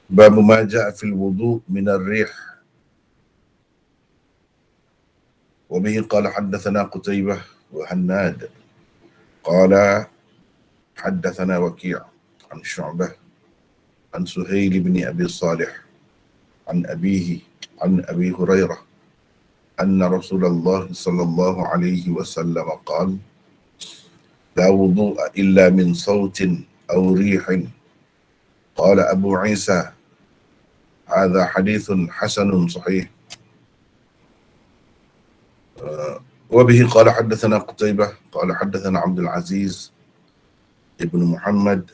Bab ma ja'a fil wudu' min ar-rih. Wa bihi qala haddatsana Qutaibah wa Hannad qala haddatsana Waki' an Syu'bah an Suhail bin Abi Salih an abihi an Abi Hurairah anna Rasulullah sallallahu alaihi wasallam qala la wudu'a illa min sautin aw rihin. Qala Abu Isa hadha hadithun hasanun sahih. وبه قال حدثنا قتيبة قال حدثنا عبد العزيز ابن محمد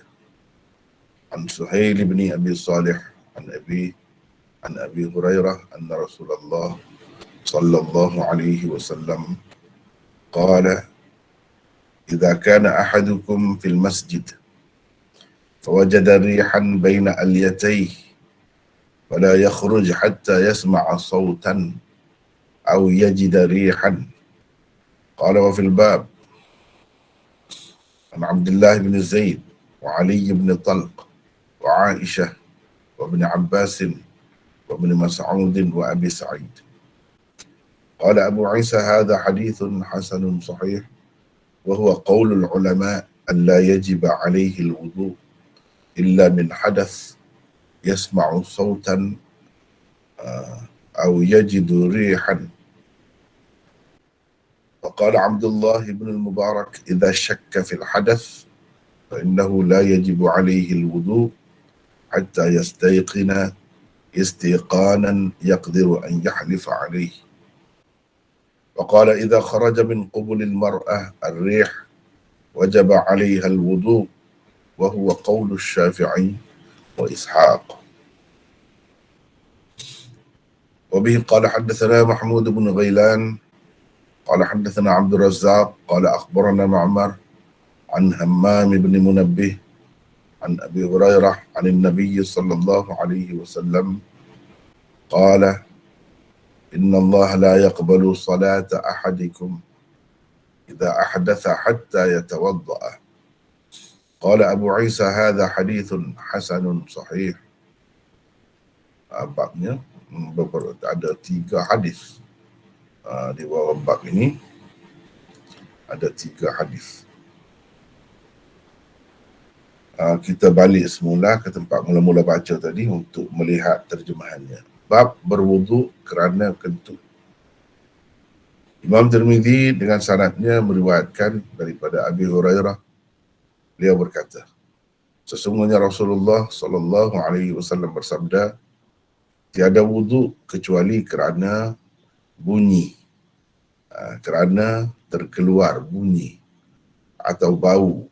عن سهيل بن أبي صالح عن أبي هريرة أن رسول الله صلى الله عليه وسلم قال إذا كان أحدكم في المسجد فوجد ريحا بين أليتيه فلا يخرج حتى يسمع صوتا أو يجد ريحا. قال وفي الباب عن عبد الله بن زيد وعلي بن طلق وعائشة وابن عباس وابن مسعود وأبي سعيد. قال أبو عيسى هذا حديث حسن صحيح وهو قول العلماء أن لا يجب عليه الوضوء إلا من حدث يسمع صوتا أو يجد ريحا. وقال عبد الله بن المبارك إذا شك في الحدث فإنه لا يجب عليه الوضوء حتى يستيقن استيقانا يقدر أن يحلف عليه. وقال إذا خرج من قبل المرأة الريح وجب عليها الوضوء وهو قول الشافعي وإسحاق. وبه قال حدثنا محمود بن غيلان قال حدثنا عبد الرزاق قال أخبرنا معمر عن همام بن منبه عن أبي هريرة عن النبي صلى الله عليه وسلم قال إن الله لا يقبل صلاة أحدكم إذا أحدث حتى يتوضأ. قال أبو عيسى هذا حديث حسن صحيح. Babnya ada 3 hadis. Di bawah bab ini ada 3 hadis. Kita balik semula ke tempat mula-mula baca tadi untuk melihat terjemahannya. Bab berwudu kerana kentut. Imam Tirmizi dengan sanadnya meriwayatkan daripada Abi Hurairah, beliau berkata, sesungguhnya Rasulullah sallallahu alaihi wasallam bersabda, tiada wudu kecuali kerana bunyi, kerana terkeluar bunyi atau bau,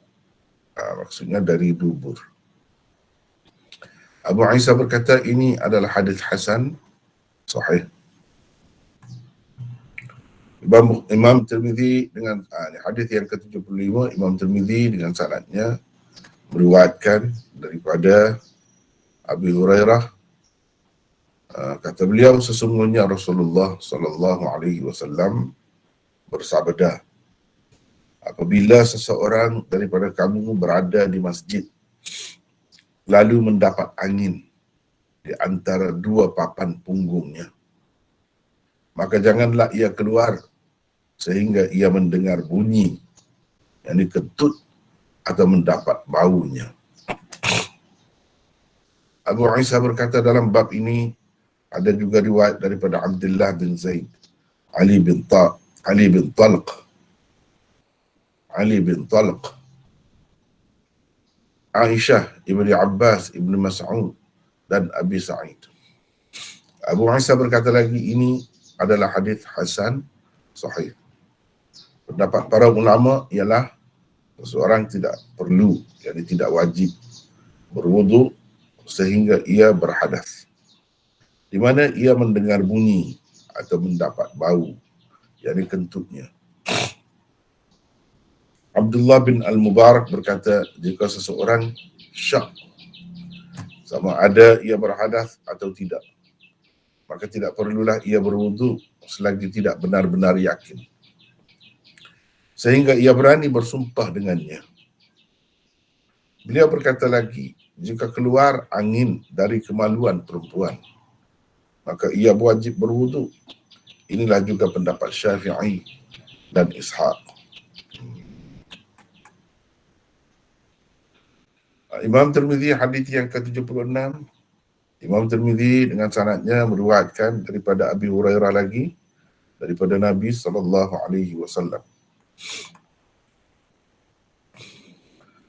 maksudnya dari dubur. Abu Isa berkata ini adalah hadis hasan sahih. Imam Tirmizi dengan hadis yang ke-75, Imam Tirmizi dengan sanadnya meriwayatkan daripada Abi Hurairah, kata beliau sesungguhnya Rasulullah sallallahu alaihi wasallam bersabda, apabila seseorang daripada kamu berada di masjid lalu mendapat angin di antara 2 papan punggungnya, maka janganlah ia keluar sehingga ia mendengar bunyi, yakni kentut atau mendapat baunya. Abu Isa berkata dalam bab ini ada juga riwayat daripada Abdullah bin Zaid, Ali bin Talq, Aisyah ibni Abbas ibni Mas'ud dan Abi Sa'id. Abu Isa berkata lagi ini adalah hadis hasan sahih. Pendapat para ulama ialah seseorang tidak perlu, yakni tidak wajib berwudu sehingga ia berhadas, di mana ia mendengar bunyi atau mendapat bau, yakni kentutnya. Abdullah bin Al-Mubarak berkata, jika seseorang syak sama ada ia berhadas atau tidak, maka tidak perlulah ia berwudu selagi tidak benar-benar yakin, sehingga ia berani bersumpah dengannya. Beliau berkata lagi, jika keluar angin dari kemaluan perempuan, maka ia wajib berwudu. Inilah juga pendapat Syafi'i dan Ishaq. Imam Tirmizi hadis yang ke-76, Imam Tirmizi dengan sanadnya meriwayatkan daripada Abi Hurairah lagi daripada Nabi SAW.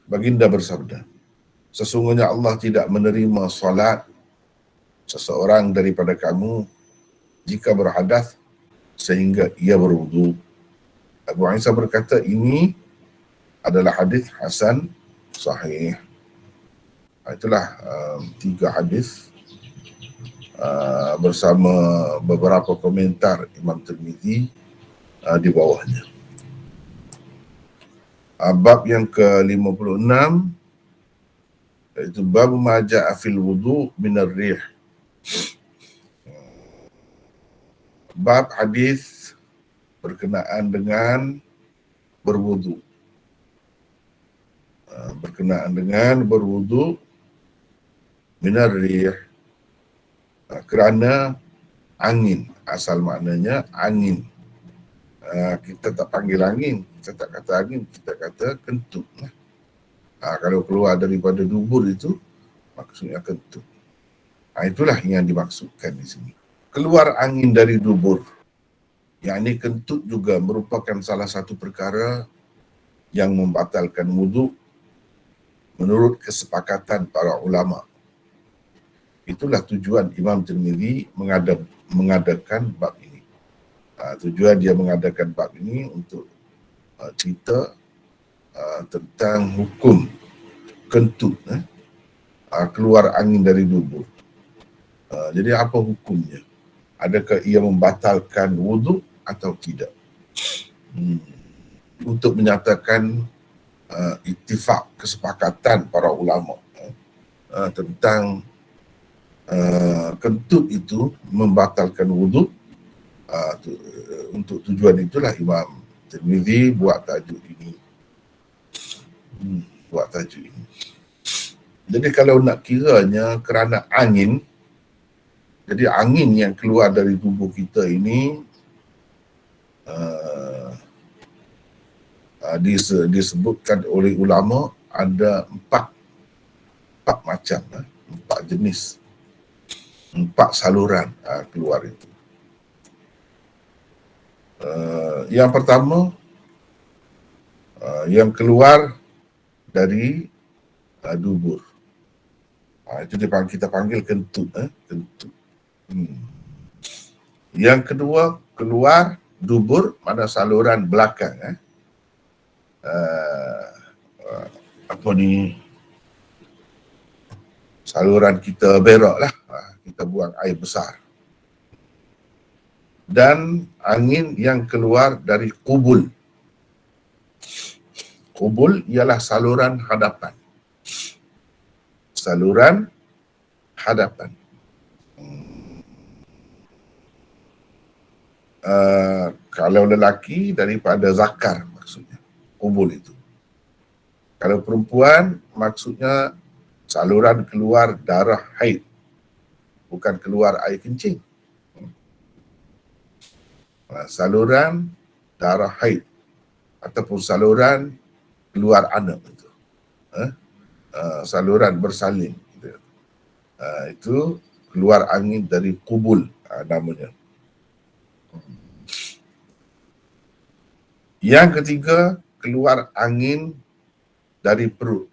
Baginda bersabda, sesungguhnya Allah tidak menerima salat seseorang daripada kamu jika berhadas sehingga ia berwudu. Abu Isa berkata ini adalah hadis hasan sahih. Itulah 3 hadis bersama beberapa komentar Imam Tirmizi di bawahnya. Bab yang ke-56 iaitu bab ma ja'a fil wudu minar rih. Bab hadis berkenaan dengan berwudu. Berkenaan dengan berwudu minar rih, kerana angin. Asal maknanya angin. Kita tak panggil angin, kita tak kata angin, kita kata kentut. Kalau keluar daripada dubur itu, maksudnya kentut. Itulah yang dimaksudkan di sini. Keluar angin dari dubur, yakni kentut juga merupakan salah satu perkara yang membatalkan wudu menurut kesepakatan para ulama. Itulah tujuan Imam Tirmizi mengadakan bab ini. Tujuan dia mengadakan bab ini untuk cerita tentang hukum kentut, keluar angin dari dubur. Jadi apa hukumnya? Adakah ia membatalkan wudu atau tidak? Untuk menyatakan ittifaq, kesepakatan para ulama tentang kentut itu membatalkan wudu. Untuk tujuan itulah Imam Tirmizi buat tajuk ini. Jadi kalau nak kiranya kerana angin, jadi angin yang keluar dari tubuh kita ini disebutkan oleh ulama ada 4 macam, 4 jenis, 4 saluran keluar itu. Yang pertama, yang keluar dari dubur. Itu kita panggil kentut. Kentut. Yang kedua, keluar dubur, mana saluran belakang. Saluran kita berak lah. Kita buang air besar. Dan angin yang keluar dari kubul. Kubul ialah saluran hadapan. Saluran hadapan. Kalau lelaki daripada zakar maksudnya, kubul itu. Kalau perempuan maksudnya saluran keluar darah haid, bukan keluar air kencing. Saluran darah haid ataupun saluran keluar anak itu, saluran bersalin gitu. Itu keluar angin dari kubul namanya. Yang ketiga, keluar angin dari perut,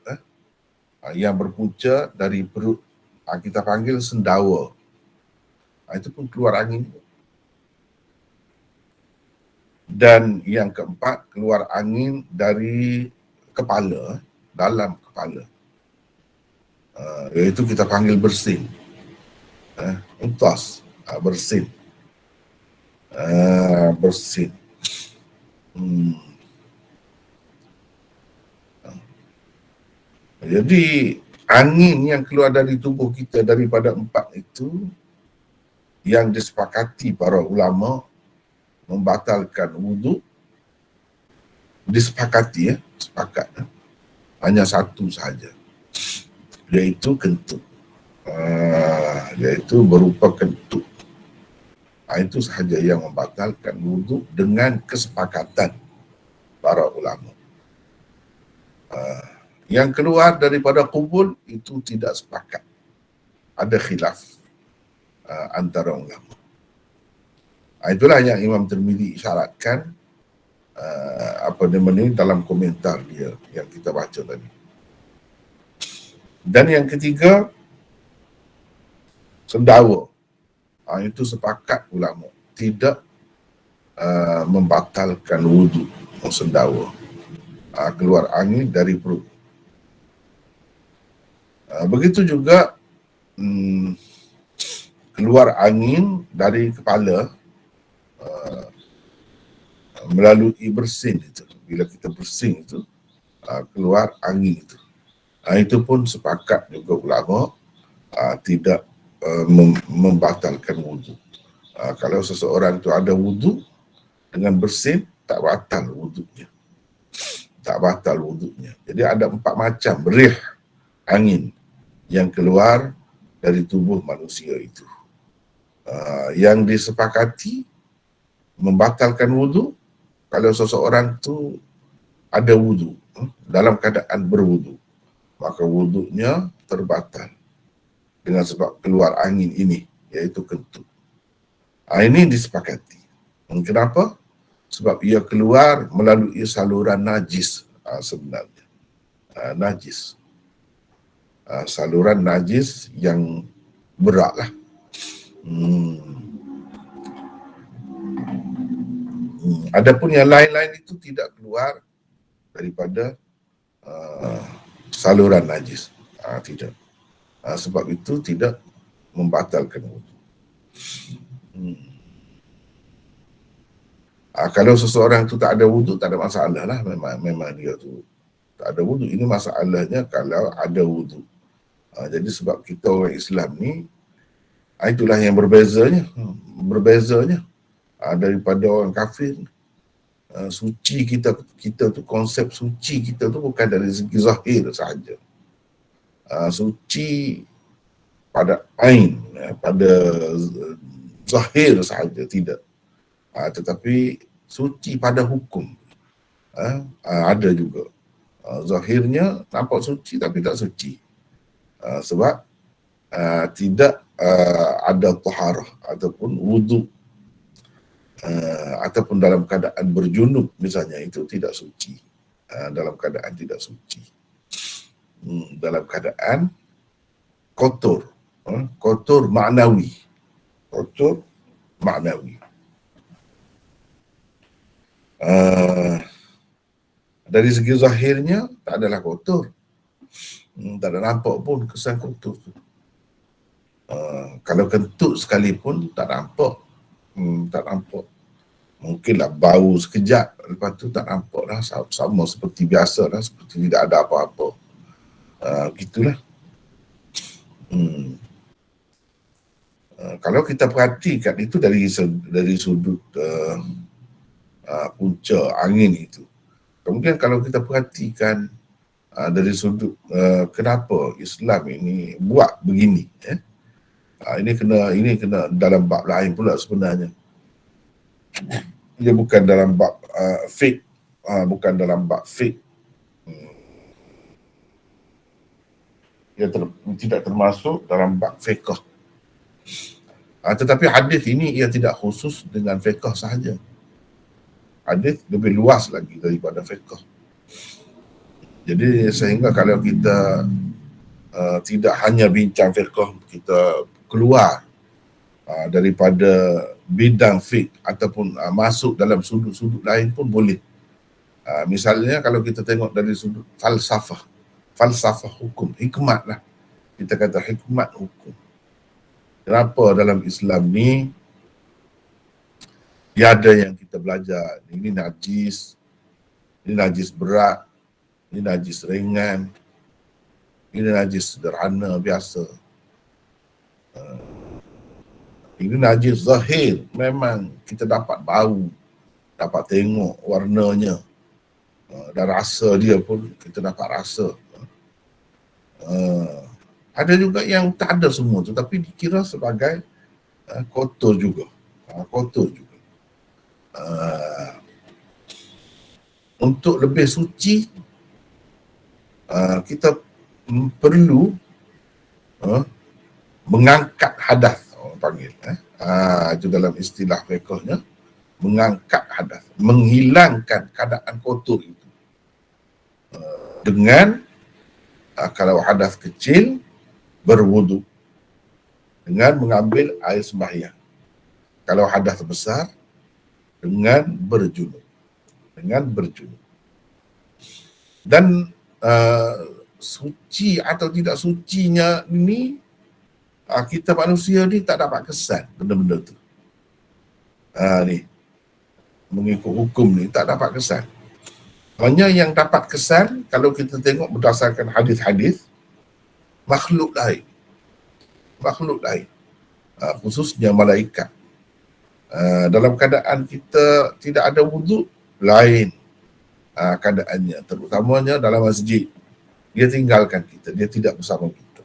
yang berpunca dari perut, kita panggil sendawa. Itu pun keluar angin. Dan yang keempat, keluar angin dari kepala, dalam kepala. Iaitu kita panggil bersin. Untas, bersin. Bersin. Jadi angin yang keluar dari tubuh kita daripada 4 itu yang disepakati para ulama membatalkan wudu, disepakati, sepakat, hanya 1 sahaja. iaitu kentut. Iaitu berupa kentut. Itu sahaja yang membatalkan wuduk dengan kesepakatan para ulama. Yang keluar daripada kubul itu tidak sepakat. Ada khilaf antara ulama. Itulah yang Imam Tirmizi isyaratkan dalam komentar dia yang kita baca tadi. Dan yang ketiga, sendawa. Itu sepakat ulama tidak membatalkan wuduk sendawa. Keluar angin dari perut. Begitu juga keluar angin dari kepala melalui bersin itu. Bila kita bersin itu, keluar angin itu. Itu pun sepakat juga ulama tidak membatalkan wuduk. Kalau seseorang itu ada wuduk dengan bersin, tak batal wuduknya. Tak batal wuduknya. Jadi ada 4 macam rih angin yang keluar dari tubuh manusia itu. Yang disepakati membatalkan wuduk kalau seseorang tu ada wuduk dalam keadaan berwuduk, maka wuduknya terbatal dengan sebab keluar angin ini, iaitu kentut. Ini disepakati. Kenapa? Sebab ia keluar melalui saluran najis sebenarnya. Najis. Saluran najis yang beratlah. Adapun yang lain-lain itu tidak keluar daripada saluran najis. Tidak. Sebab itu tidak membatalkan wuduk. Kalau seseorang itu tak ada wuduk, tak ada masalah lah. Memang dia tu tak ada wuduk. Ini masalahnya kalau ada wuduk. Jadi sebab kita orang Islam ni, itulah yang berbezanya daripada orang kafir. Suci kita tu, konsep suci kita tu bukan dari segi zahir sahaja. Suci pada ain, pada zahir sahaja, tidak. Tetapi suci pada hukum. Ada juga. Zahirnya nampak suci tapi tak suci. Sebab tidak ada taharah ataupun wuduk, ataupun dalam keadaan berjunub misalnya, itu tidak suci. Dalam keadaan tidak suci. Dalam keadaan kotor. Kotor maknawi. Kotor maknawi. Dari segi zahirnya tak adalah kotor. Tak ada nampak pun kesan kotor tu. Kalau kentut sekalipun tak nampak. Tak nampak. Mungkinlah bau sekejap, lepas tu tak nampak dah, sama seperti biasa dah, seperti tidak ada apa-apa. Gitulah. Kalau kita perhatikan itu dari sudut punca angin itu. Kemudian kalau kita perhatikan dari sudut kenapa Islam ini buat begini, ini kena dalam bab lain pula sebenarnya. Dia bukan dalam bab fiqh, bukan dalam bab fiqh. Dia tidak termasuk dalam bab fiqh. Tetapi hadis ini ia tidak khusus dengan fiqh sahaja. Hadis lebih luas lagi daripada fiqh. Jadi sehingga kalau kita tidak hanya bincang fiqh, kita keluar daripada bidang fiqh ataupun masuk dalam sudut-sudut lain pun boleh. Misalnya kalau kita tengok dari sudut falsafah hukum, hikmat lah. Kita kata hikmat hukum. Kenapa dalam Islam ni tiada yang kita belajar, ini najis berat, ini najis ringan, ini najis sederhana biasa. Ini najis zahir, memang kita dapat bau, dapat tengok warnanya, dan rasa dia pun kita dapat rasa. Ada juga yang tak ada semua tu, tapi dikira sebagai kotor juga. Kotor juga. Untuk lebih suci, kita perlu mengangkat hadas, orang panggil. Itu dalam istilah fiqhnya, mengangkat hadas, menghilangkan keadaan kotor itu. Dengan kalau hadas kecil, berwudu dengan mengambil air sembahyang. Kalau hadas besar, dengan berjunub. Dan suci atau tidak sucinya ini, kita manusia ni tak dapat kesan benda-benda tu. Ni mengikut hukum ni tak dapat kesan. Hanya yang dapat kesan kalau kita tengok berdasarkan hadis-hadis, makhluk lain, khususnya malaikat. Dalam keadaan kita tidak ada wuduk, lain keadaannya, terutamanya dalam masjid. Dia tinggalkan kita, dia tidak bersama kita.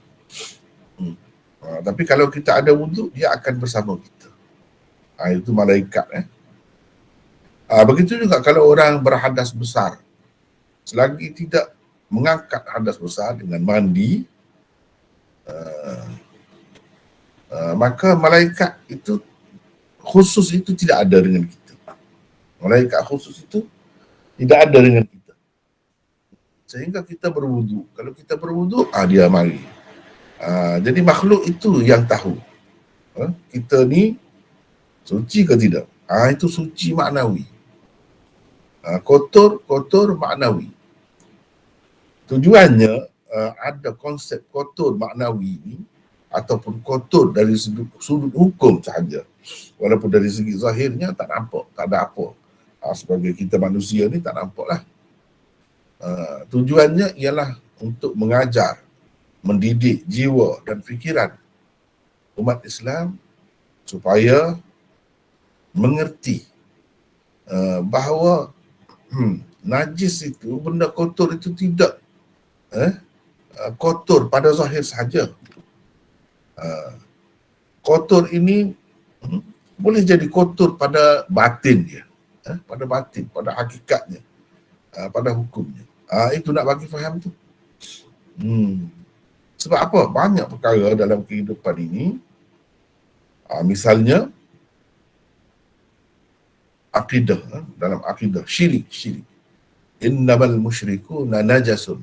Tapi kalau kita ada wuduk, dia akan bersama kita. Itu malaikat. Begitu juga kalau orang berhadas besar, selagi tidak mengangkat hadas besar dengan mandi, maka malaikat itu khusus itu tidak ada dengan kita. Malaikat khusus itu tidak ada dengan kita. Sehingga kita berwudu. Kalau kita berwudu, dia mari. Jadi makhluk itu yang tahu kita ni suci ke tidak. Itu suci maknawi. Kotor maknawi. Tujuannya ada konsep kotor maknawi ni ataupun kotor dari sudut hukum sahaja. Walaupun dari segi zahirnya tak nampak, tak ada apa. Sebagai kita manusia ni tak nampak lah. Tujuannya ialah untuk mengajar, mendidik jiwa dan fikiran umat Islam supaya mengerti bahawa najis itu, benda kotor itu tidak kotor pada zahir sahaja. Kotor ini boleh jadi kotor pada batin dia, pada batin, pada hakikatnya, pada hukumnya. Itu nak bagi faham tu. Sebab apa? Banyak perkara dalam kehidupan ini, misalnya akidah, dalam akidah syirik. Innamal musyrikuna najasun.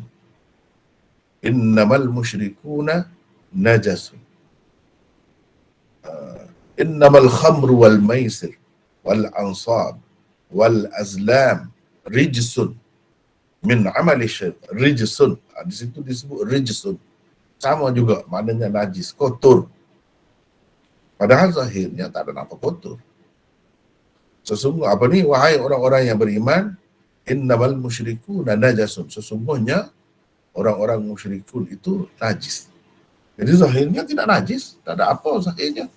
Innamal khamru wal maisir wal ansab wal azlam rijsun min amali syaitan. Rijsun, di situ disebut rijsun, sama juga maknanya najis, kotor. Padahal zahirnya tak ada apa kotor. Sesungguhnya apa ni, wahai orang-orang yang beriman, innamal musyrikuna najasun, sesungguhnya orang-orang musyrikun itu najis. Jadi zahirnya tidak najis, tak ada apa zahirnya,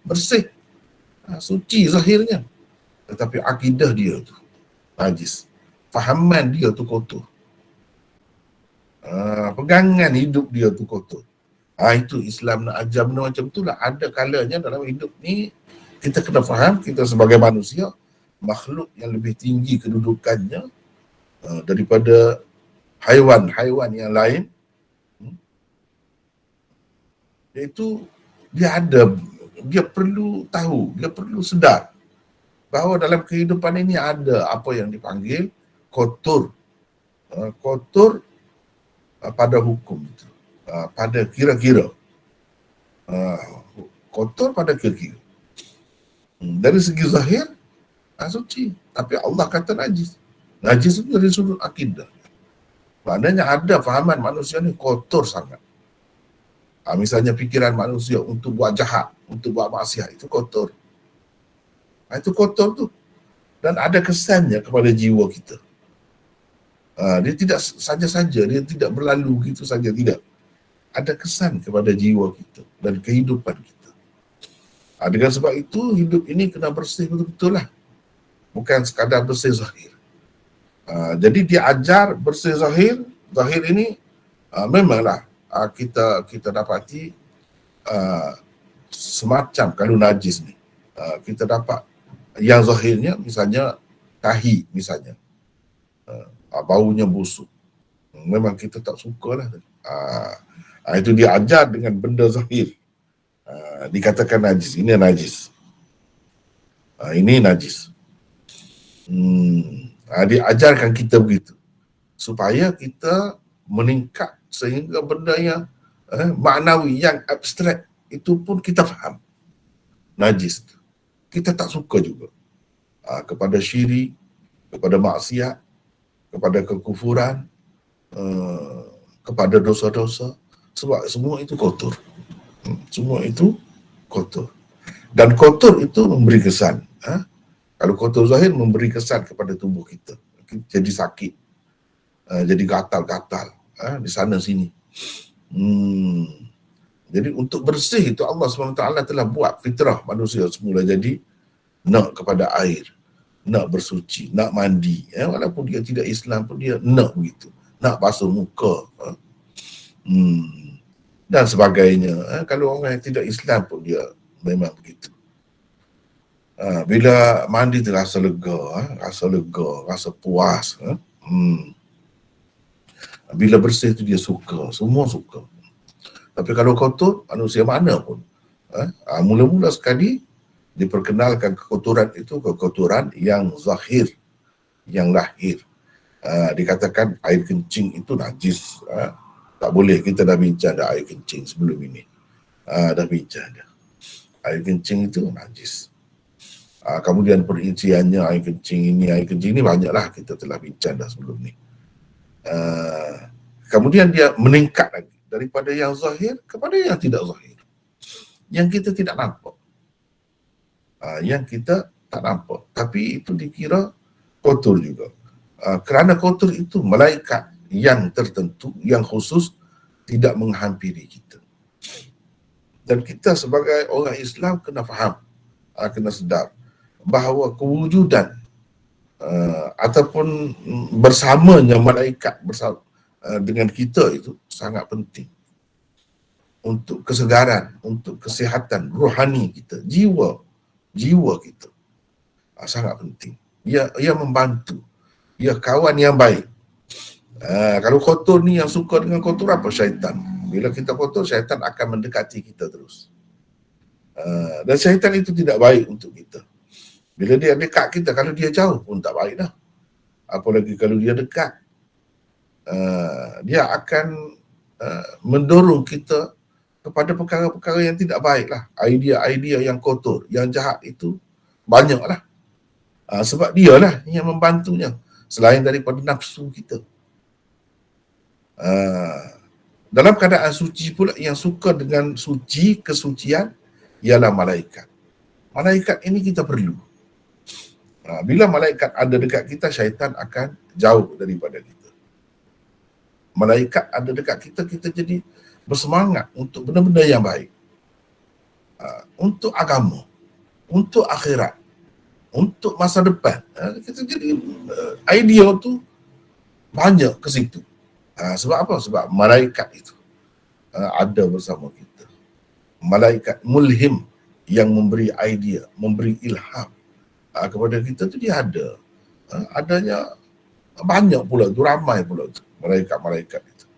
bersih, suci zahirnya. Tetapi akidah dia tu najis, fahaman dia tu kotor, pegangan hidup dia tu kotor. Itu Islam nak ajar benda macam tu lah. Ada kalanya dalam hidup ni kita kena faham, kita sebagai manusia, makhluk yang lebih tinggi kedudukannya daripada haiwan-haiwan yang lain, iaitu dia perlu tahu, dia perlu sedar bahawa dalam kehidupan ini ada apa yang dipanggil kotor. Kotor pada hukum itu, pada kira-kira. Kotor pada kira-kira. Dari segi zahir, suci. Tapi Allah kata najis. Najis itu dari sudut akidah. Maknanya ada fahaman manusia ni kotor sangat. Misalnya fikiran manusia untuk buat jahat, untuk buat maksiat, itu kotor. Itu kotor tu. Dan ada kesannya kepada jiwa kita. Dia tidak saja-saja, dia tidak berlalu gitu saja, tidak. Ada kesan kepada jiwa kita dan kehidupan kita. Dengan sebab itu, hidup ini kena bersih betul-betul lah. Bukan sekadar bersih zahir. Jadi dia ajar bersih zahir. Zahir ini memanglah kita dapati semacam kalau najis ni, kita dapat yang zahirnya misalnya tahi misalnya, baunya busuk, memang kita tak suka lah. Itu dia ajar dengan benda zahir, dikatakan najis, ini najis, ini najis. Dia ajarkan kita begitu supaya kita meningkat sehingga benda yang maknawi, yang abstrak itu pun kita faham. Najis kita tak suka juga, kepada syirik, kepada maksiat, kepada kekufuran, kepada dosa-dosa, sebab semua itu kotor. Semua itu kotor, dan kotor itu memberi kesan. Kalau kotor zahir memberi kesan kepada tubuh kita, jadi sakit, jadi gatal-gatal di sana sini. Jadi untuk bersih itu Allah SWT telah buat fitrah manusia semula jadi nak kepada air, nak bersuci, nak mandi, walaupun dia tidak Islam pun dia nak begitu, nak basuh muka, dan sebagainya. Kalau orang yang tidak Islam pun dia memang begitu. Bila mandi terasa lega, rasa puas. Bila bersih itu dia suka, semua suka. Tapi kalau kotor, manusia mana pun, mula-mula sekali diperkenalkan kekotoran itu kekotoran yang zahir, yang lahir. Dikatakan air kencing itu najis. Tak boleh, kita dah bincang dah air kencing sebelum ini. Dah bincang dah. Air kencing itu najis. Kemudian perinciannya air kencing ini banyaklah kita telah bincang dah sebelum ni. Kemudian dia meningkat lagi daripada yang zahir kepada yang tidak zahir, yang kita tidak nampak, yang kita tak nampak, tapi itu dikira kotor juga. Kerana kotor itu malaikat yang tertentu, yang khusus tidak menghampiri kita. Dan kita sebagai orang Islam kena faham, kena sedar bahawa kewujudan ataupun bersamanya malaikat bersama dengan kita itu sangat penting untuk kesegaran, untuk kesihatan rohani kita, jiwa kita. Sangat penting. Ia membantu. Ia kawan yang baik. Kalau kotor ni, yang suka dengan kotor apa? Syaitan. Bila kita kotor, syaitan akan mendekati kita terus. Dan syaitan itu tidak baik untuk kita. Bila dia dekat kita, kalau dia jauh pun tak baik dah. Apalagi kalau dia dekat, dia akan mendorong kita kepada perkara-perkara yang tidak baik lah. Idea-idea yang kotor, yang jahat itu banyak lah. Sebab dia lah yang membantunya, selain daripada nafsu kita. Dalam keadaan suci pula, yang suka dengan suci, kesucian, ialah malaikat. Malaikat ini kita perlu. Bila malaikat ada dekat kita, syaitan akan jauh daripada kita. Malaikat ada dekat kita, kita jadi bersemangat untuk benda-benda yang baik, untuk agama, untuk akhirat, untuk masa depan. Kita jadi idea tu banyak ke situ. Sebab apa? Sebab malaikat itu ada bersama kita. Malaikat mulhim yang memberi idea, memberi ilham kepada kita tu dia ada. Adanya banyak pula tu, ramai pula tu malaikat-malaikat itu.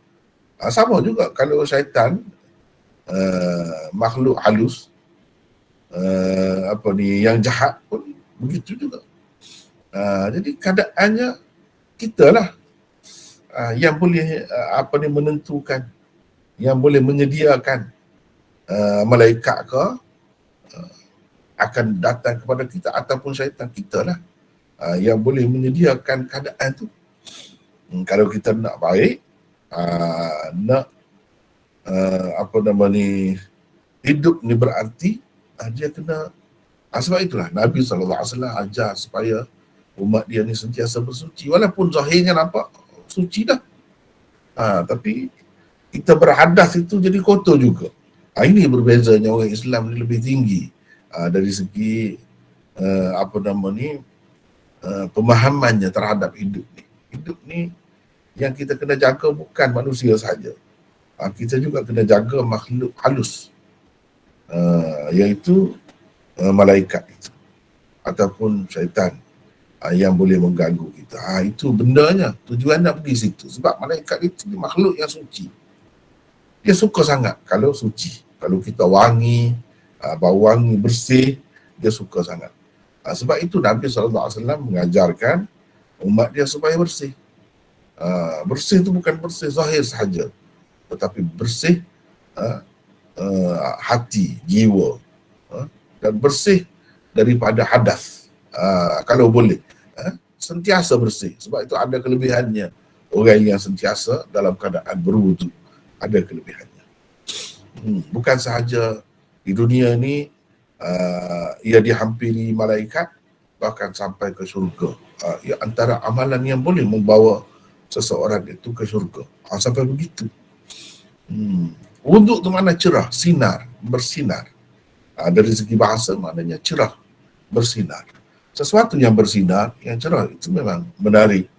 Sama juga kalau syaitan, makhluk halus, yang jahat pun begitu juga. Jadi keadaannya kita lah yang boleh menentukan, yang boleh menyediakan malaikat ke akan datang kepada kita, ataupun syaitan, kita lah yang boleh menyediakan keadaan tu. Kalau kita nak baik, nak hidup ni berarti, dia kena, sebab itulah Nabi SAW ajar supaya umat dia ni sentiasa bersuci, walaupun zahirnya nampak suci dah, tapi kita berhadas itu jadi kotor juga. Ini berbezanya orang Islam ni lebih tinggi dari segi pemahamannya terhadap hidup ni. Hidup ni yang kita kena jaga bukan manusia saja, Kita juga kena jaga makhluk halus, iaitu malaikat itu ataupun syaitan yang boleh mengganggu kita. Itu bendanya, tujuan nak pergi situ. Sebab malaikat itu makhluk yang suci. Dia suka sangat kalau suci. Kalau kita wangi, bau wangi, bersih, dia suka sangat. Sebab itu Nabi SAW mengajarkan umat dia supaya bersih. Bersih itu bukan bersih zahir sahaja, tetapi bersih hati, jiwa, dan bersih daripada hadas. Kalau boleh, sentiasa bersih. Sebab itu ada kelebihannya. Orang yang sentiasa dalam keadaan berwudu ada kelebihannya. Bukan sahaja di dunia ni ia dihampiri malaikat, bahkan sampai ke syurga. Ia antara amalan yang boleh membawa seseorang itu ke syurga. Sampai begitu. Wuduk tu makna cerah, sinar, bersinar. Dari segi bahasa maknanya cerah, bersinar. Sesuatu yang bersinar, yang cerah itu memang menarik.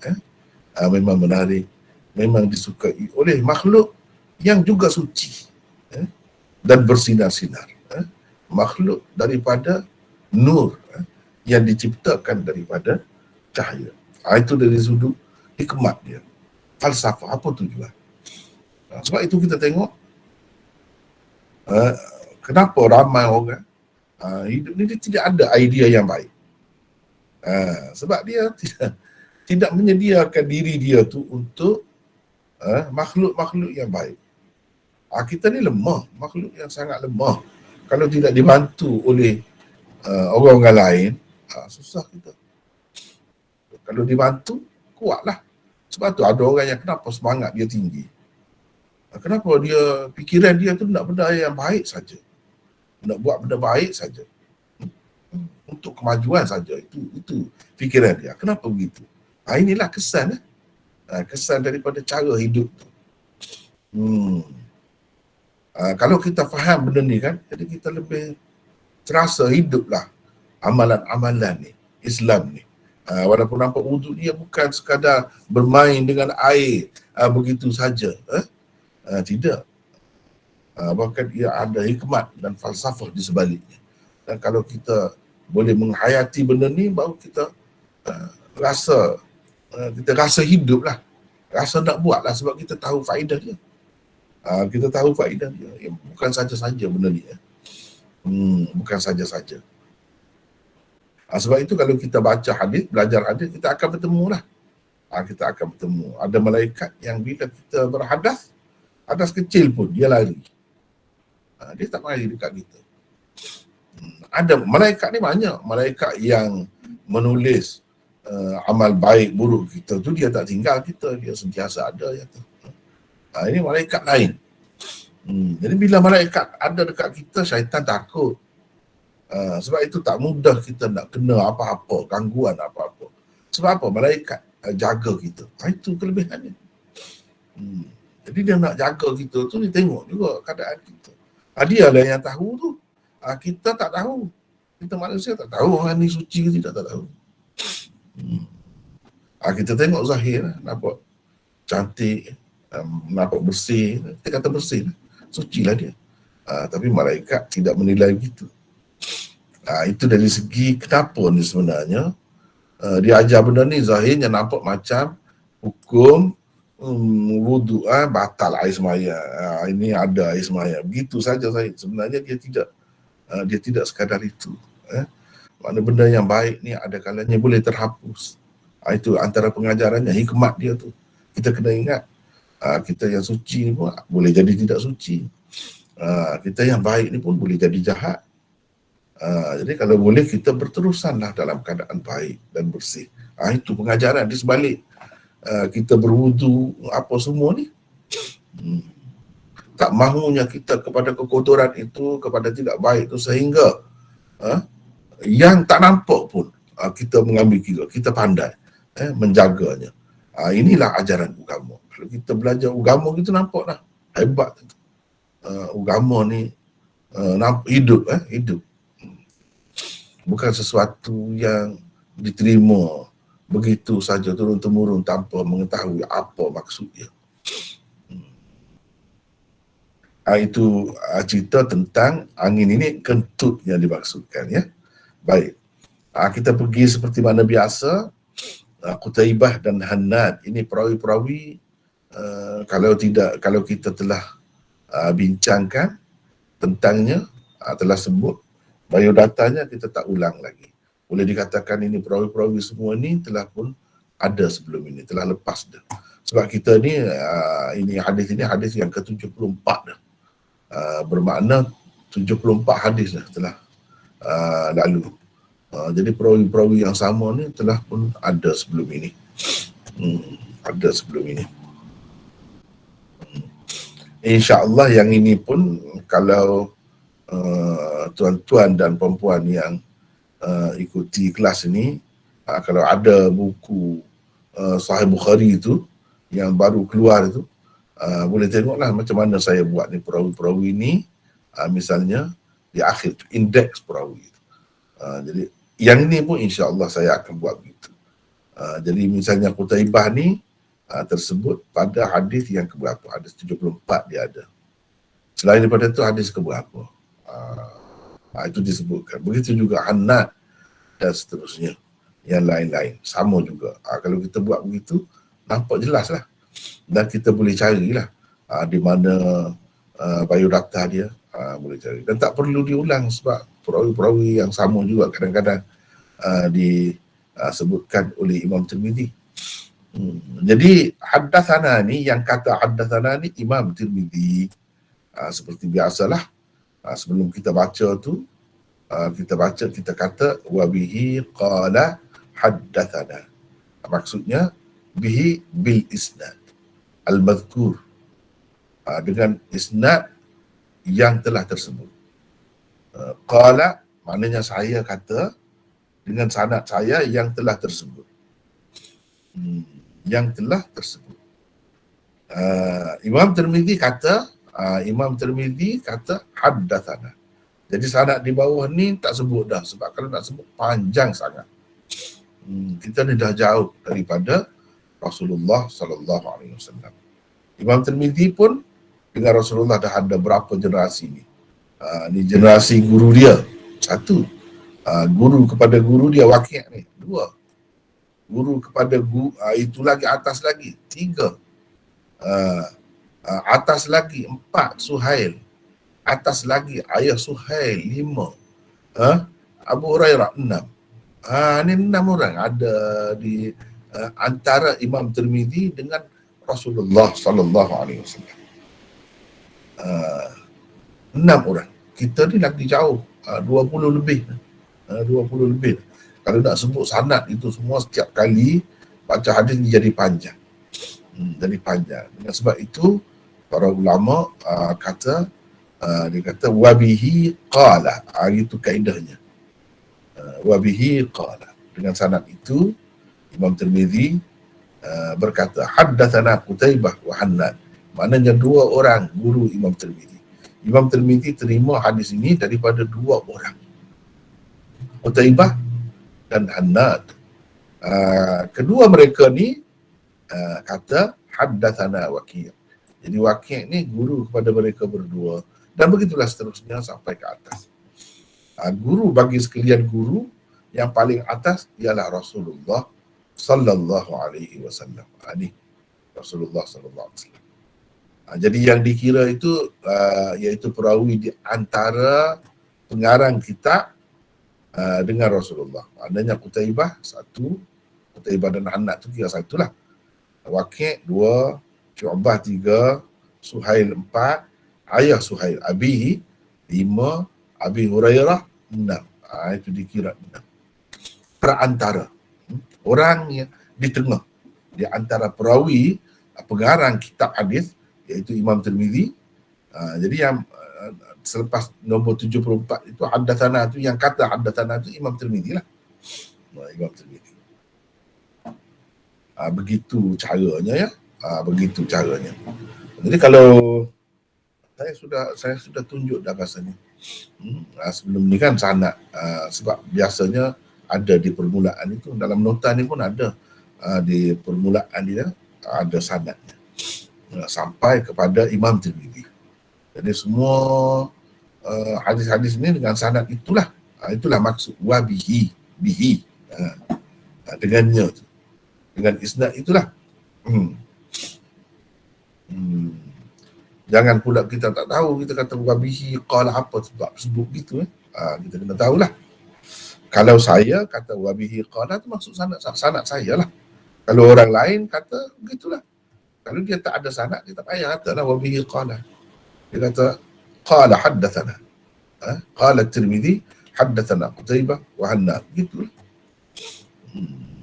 Memang menarik, memang disukai oleh makhluk yang juga suci dan bersinar-sinar. Makhluk daripada nur yang diciptakan daripada cahaya. Itu dari sudut hikmat dia, falsafah, apa tujuan. Sebab itu kita tengok kenapa ramai orang hidup ni dia tidak ada idea yang baik. Sebab dia tidak menyediakan diri dia tu untuk makhluk-makhluk yang baik. Kita ni lemah, makhluk yang sangat lemah. Kalau tidak dibantu oleh orang-orang lain, susah kita. Kalau dibantu, kuatlah. Sebab tu ada orang yang kenapa semangat dia tinggi. Kenapa dia, fikiran dia tu nak benda yang baik saja. Nak buat benda baik saja. Untuk kemajuan saja. Itu fikiran dia. Kenapa begitu? Inilah kesan. Kesan daripada cara hidup tu. Kalau kita faham benda ni kan, jadi kita lebih terasa hiduplah amalan-amalan ni, Islam ni. Walaupun nampak wuduk dia bukan sekadar bermain dengan air begitu saja. Tidak. Bahkan ia ada hikmat dan falsafah di sebaliknya. Dan kalau kita boleh menghayati benda ni, baru kita rasa hidup lah. Rasa nak buat lah sebab kita tahu faedah dia. Kita tahu faedah dia. Bukan saja-saja benda ni. Bukan saja-saja. Sebab itu kalau kita baca hadis, belajar hadis, kita akan bertemu lah. Kita akan bertemu. Ada malaikat yang bila kita berhadas, hadas kecil pun dia lari. Dia tak mari dekat kita. Ada malaikat ni banyak. Malaikat yang menulis amal baik buruk kita tu, dia tak tinggal kita, dia sentiasa ada ya tu. Ini malaikat lain. Jadi bila malaikat ada dekat kita, syaitan takut. Sebab itu tak mudah kita nak kena apa-apa, gangguan apa-apa. Sebab apa? Malaikat jaga kita. Itu kelebihannya. Jadi dia nak jaga kita tu, dia tengok juga keadaan kita. Dia lah yang tahu tu. Kita tak tahu. Kita manusia tak tahu orang ni suci ke tidak, tak tahu. Kita tengok zahir, nampak cantik, nampak bersih. Kita kata bersih, suci lah dia. Tapi malaikat tidak menilai begitu. Itu dari segi kenapa ni sebenarnya dia ajar benda ni zahirnya nampak macam hukum wuduk, batal air semaya. Ini ada air semaya. Begitu saja Zahid. Sebenarnya dia tidak sekadar itu. Mana benda yang baik ni ada kalanya boleh terhapus. Itu antara pengajarannya, hikmat dia tu. Kita kena ingat, kita yang suci ni pun boleh jadi tidak suci. Kita yang baik ni pun boleh jadi jahat. Jadi kalau boleh kita berterusanlah dalam keadaan baik dan bersih. Itu pengajaran di sebalik kita berwudu apa semua ni. Tak mahunya kita kepada kekotoran itu, kepada tidak baik itu, sehingga yang tak nampak pun kita mengambil kira, kita pandai menjaganya. Inilah ajaran agama. Kalau kita belajar agama kita nampak dah hebat itu. Agama ni hidup. Bukan sesuatu yang diterima begitu saja turun-temurun tanpa mengetahui apa maksudnya. Itu cerita tentang angin ini kentut yang dimaksudkan ya. Baik. Kita pergi seperti mana biasa. Qutaibah dan Hannad ini perawi-perawi kalau kita telah bincangkan tentangnya, telah sebut biodatanya, kita tak ulang lagi. Boleh dikatakan ini perawi-perawi semua ni telah pun ada sebelum ini, telah lepas dah. Sebab kita ni ini hadis yang ke-74 dah. Bermakna 74 hadis dah telah lalu. Jadi perawi-perawi yang sama ni telah pun ada sebelum ini. Ada sebelum ini. InsyaAllah yang ini pun kalau tuan-tuan dan perempuan yang ikuti kelas ini, kalau ada buku Sahih Bukhari itu yang baru keluar itu, boleh tengoklah macam mana saya buat ni perawi-perawi ini, misalnya di akhir tu, indeks perawi itu. Jadi yang ini pun insya-Allah saya akan buat begitu. Jadi misalnya Qutaibah ni tersebut pada hadis yang keberapa? Hadis 74 dia ada. Selain daripada itu hadis keberapa? Itu disebutkan. Begitu juga Hannad dan seterusnya. Yang lain-lain. Sama juga. Kalau kita buat begitu, nampak jelas lah. Dan kita boleh carilah di mana biodata dia, boleh cari. Dan tak perlu diulang sebab perawi-perawi yang sama juga kadang-kadang disebutkan oleh Imam Tirmizi. Jadi haddatsana ni, yang kata haddatsana ni Imam Tirmizi. Seperti biasalah, sebelum kita baca tu, kita kata wabihi qala haddatsana. Maksudnya bihi bil isnad al-madhkur, dengan isnad yang telah tersebut. Qala maknanya saya kata dengan sanad saya yang telah tersebut. Yang telah tersebut. Imam Tirmizi kata haddatsana. Jadi sanad di bawah ni tak sebut dah, sebab kalau nak sebut panjang sangat. Kita ni dah jauh daripada Rasulullah sallallahu alaihi wasallam. Imam Tirmizi pun dengan Rasulullah dah ada berapa generasi ni. Ni generasi guru dia, satu. Guru kepada guru dia Waqi' ni, dua. Guru kepada guru itu lagi atas lagi, tiga. Atas lagi, empat. Suhail. Atas lagi ayah Suhail, lima. Abu Hurairah, enam. Ni 6 orang ada di antara Imam Tirmizi dengan Rasulullah sallallahu alaihi wasallam. 6 orang. Kita ni lagi jauh, 20 lebih. 20 lebih. Kalau nak sebut sanad itu semua setiap kali baca hadis ni jadi panjang. Jadi panjang. Dengan sebab itu para ulama dia kata wabihi qala. Itu kaedahnya. Wabihi qala. Dengan sanad itu Imam Tirmizi berkata haddatsana Qutaibah wa Hannad. Maknanya dua orang guru Imam Tirmizi. Imam Tirmizi terima hadis ini daripada dua orang, Qutaibah dan Hannad. Kedua mereka ni kata haddatsana Waqi'. Jadi Waqi' ni guru kepada mereka berdua, dan begitulah seterusnya sampai ke atas. Guru bagi sekalian guru yang paling atas ialah Rasulullah sallallahu alaihi wasallam. Ini Rasulullah sallallahu alaihi wasallam. Jadi yang dikira itu iaitu perawi di antara pengarang kitab dengan Rasulullah. Maknanya Qutaibah satu, Qutaibah dan Hannad tu kira satulah. Waqi' dua, Syu'bah tiga, Suhail empat, ayah Suhail Abihi lima, Abi Hurairah enam. Itu dikira enam. Perantara orang yang di tengah di antara perawi pengarang kitab hadis iaitu Imam Tirmizi. Jadi yang selepas nombor 74 itu haddatsana tu, yang kata haddatsana tu Imam Tirmizi lah. Imam Tirmizi. Begitu caranya ya. Begitu caranya. Jadi kalau saya sudah tunjuk dah rasanya. Sebelum ni kan sanad, sebab biasanya ada di permulaan itu, dalam nota ni pun ada di permulaan dia ada sanadnya sampai kepada Imam Tirmizi. Jadi semua hadis-hadis ni dengan sanad itulah. Itulah maksud wabihi, bihi. Dengannya tu. Dengan isnad itulah. Jangan pula kita tak tahu, kita kata wabihi qala apa sebab sebut gitu. Kita kena tahulah. Kalau saya kata wabihi qala tu maksud sanad saya lah. Kalau orang lain kata begitulah. Kalau dia tak ada sanad, dia tak payah katalah wabihi qala. Dia kata qala haddathana. Qala Tirmidzi haddathana Qutaibah wa Hannad. Gitulah.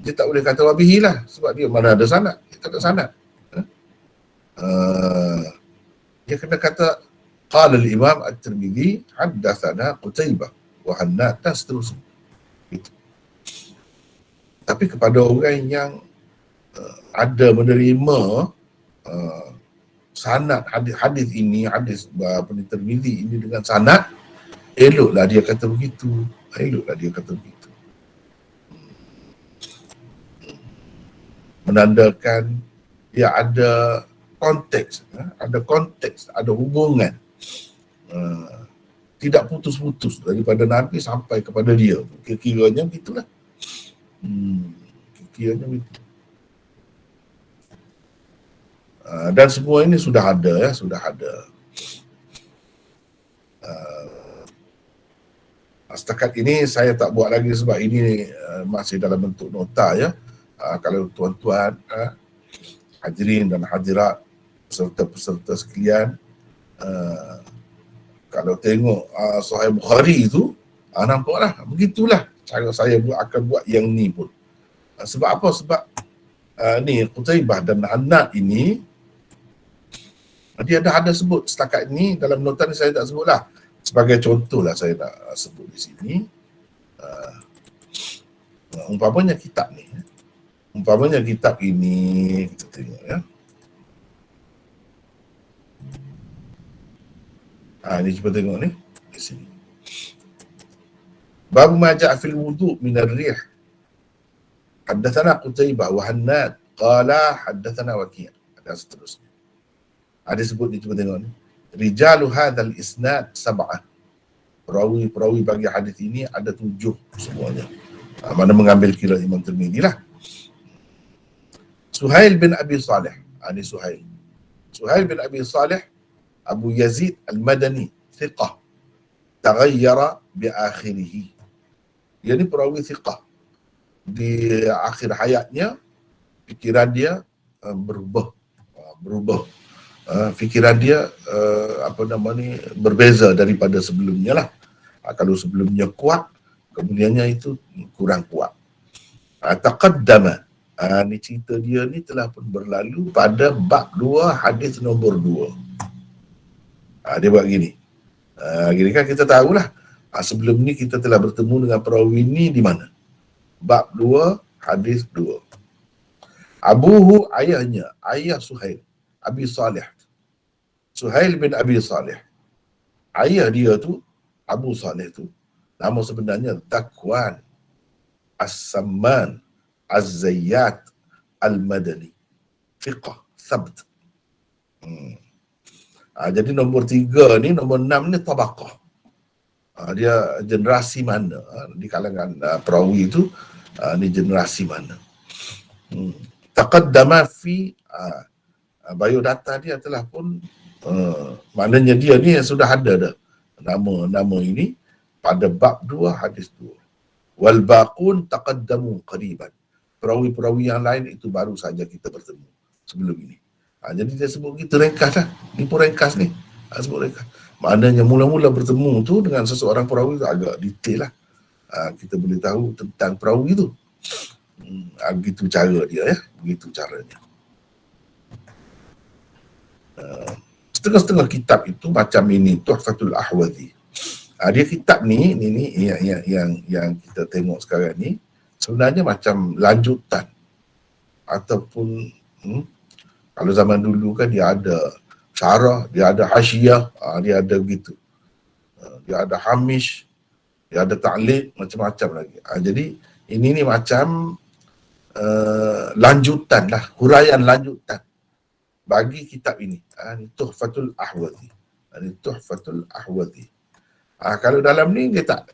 Dia tak boleh kata wabihi lah sebab dia mana ada sanad. Dia tak ada sanad. Dia kena kata qala al-Imam At-Tirmidzi haddathana Qutaibah wa Hannad dan seterusnya. Gitu. Tapi kepada orang yang ada menerima sanad hadis ini, hadis Tirmidzi ini dengan sanad, eloklah dia kata begitu. Menandakan dia ada konteks, ada hubungan, tidak putus-putus daripada Nabi sampai kepada dia. Kira-kiranya begitulah. Kira-kiranya begitu. Dan semua ini sudah ada. Setakat ini saya tak buat lagi sebab ini masih dalam bentuk nota ya. Kalau tuan-tuan hadirin dan hadirat peserta-peserta sekalian, kalau tengok Sahih Bukhari itu, nampaklah begitulah cara saya akan buat yang ni pun. Sebab apa? Sebab ni Qutaibah dan Hannad ini dia dah ada sebut setakat ini. Dalam nota ni saya tak sebutlah. Sebagai contoh lah saya nak sebut di sini. Umpamanya kitab ni. Kitab ini kita tengok ya. Ni cuba tengok ni di sini. Bab ma ja'a fil wudu' min ar-rih. Haddatsana Qutaibah wa Hannad qala haddatsana Waki'. Dan seterusnya. Ada sebut ni, cuba tengok ni. Rijalu hadzal isnad sab'ah. Perawi bagi hadis ini ada 7 semuanya. Mana mengambil kira Imam Tirmidzi lah. Suhail bin Abi Salih. Ini Suhail. Suhail bin Abi Salih Abu Yazid Al-Madani, thiqah. Taghayyara bi akhirih. Dia ni perawi thiqah. Di akhir hayatnya fikiran dia berubah. Fikiran dia berbeza daripada sebelumnya lah. Kalau sebelumnya kuat, kemudiannya itu kurang kuat. Taqaddama, ni cerita dia ni telah pun berlalu pada bab 2 hadis nombor 2. Dia buat gini. Gini kan kita tahulah, sebelum ni kita telah bertemu dengan perawi ni di mana? Bab 2 hadis 2. Abuhu, ayahnya, ayah Suhail Abi Salih, Suhail bin Abi Salih. Ayah dia tu, Abu Salih tu, nama sebenarnya Zakwan As-Samman Az-Zayyat Al-Madani. Fiqh, Sabt. Jadi nombor 3 ni, nombor 6 ni tabaqah. Dia generasi mana? Di kalangan perawi itu, ni generasi mana? Taqaddama fi, biodata dia telah pun maknanya dia ni sudah ada dah nama ini pada bab 2 hadis 2. Wal baqun taqaddamu qariban. Perawi-perawi yang lain itu baru saja kita bertemu sebelum ini. Jadi dia sebut kita ringkas lah. Ni pun ringkas ni. Sebut ringkas. Maknanya mula-mula bertemu tu dengan seseorang perawi tu agak detail lah. Kita boleh tahu tentang perawi tu. Begitu cara dia ya. Begitu caranya. Setengah-setengah kitab itu macam ini, Tuhfatul Ahwazi. Dia kitab ni yang kita tengok sekarang ni sebenarnya macam lanjutan ataupun kalau zaman dulu kan dia ada syarah, dia ada hasyiah, dia ada begitu. Dia ada hamish, dia ada ta'liq, macam-macam lagi. Jadi ini ni macam lanjutan lah, huraian lanjutan bagi kitab ini. Tuhfatul Ahwazi. Ini Tuhfatul Ahwadhi. Kalau dalam ni dia tak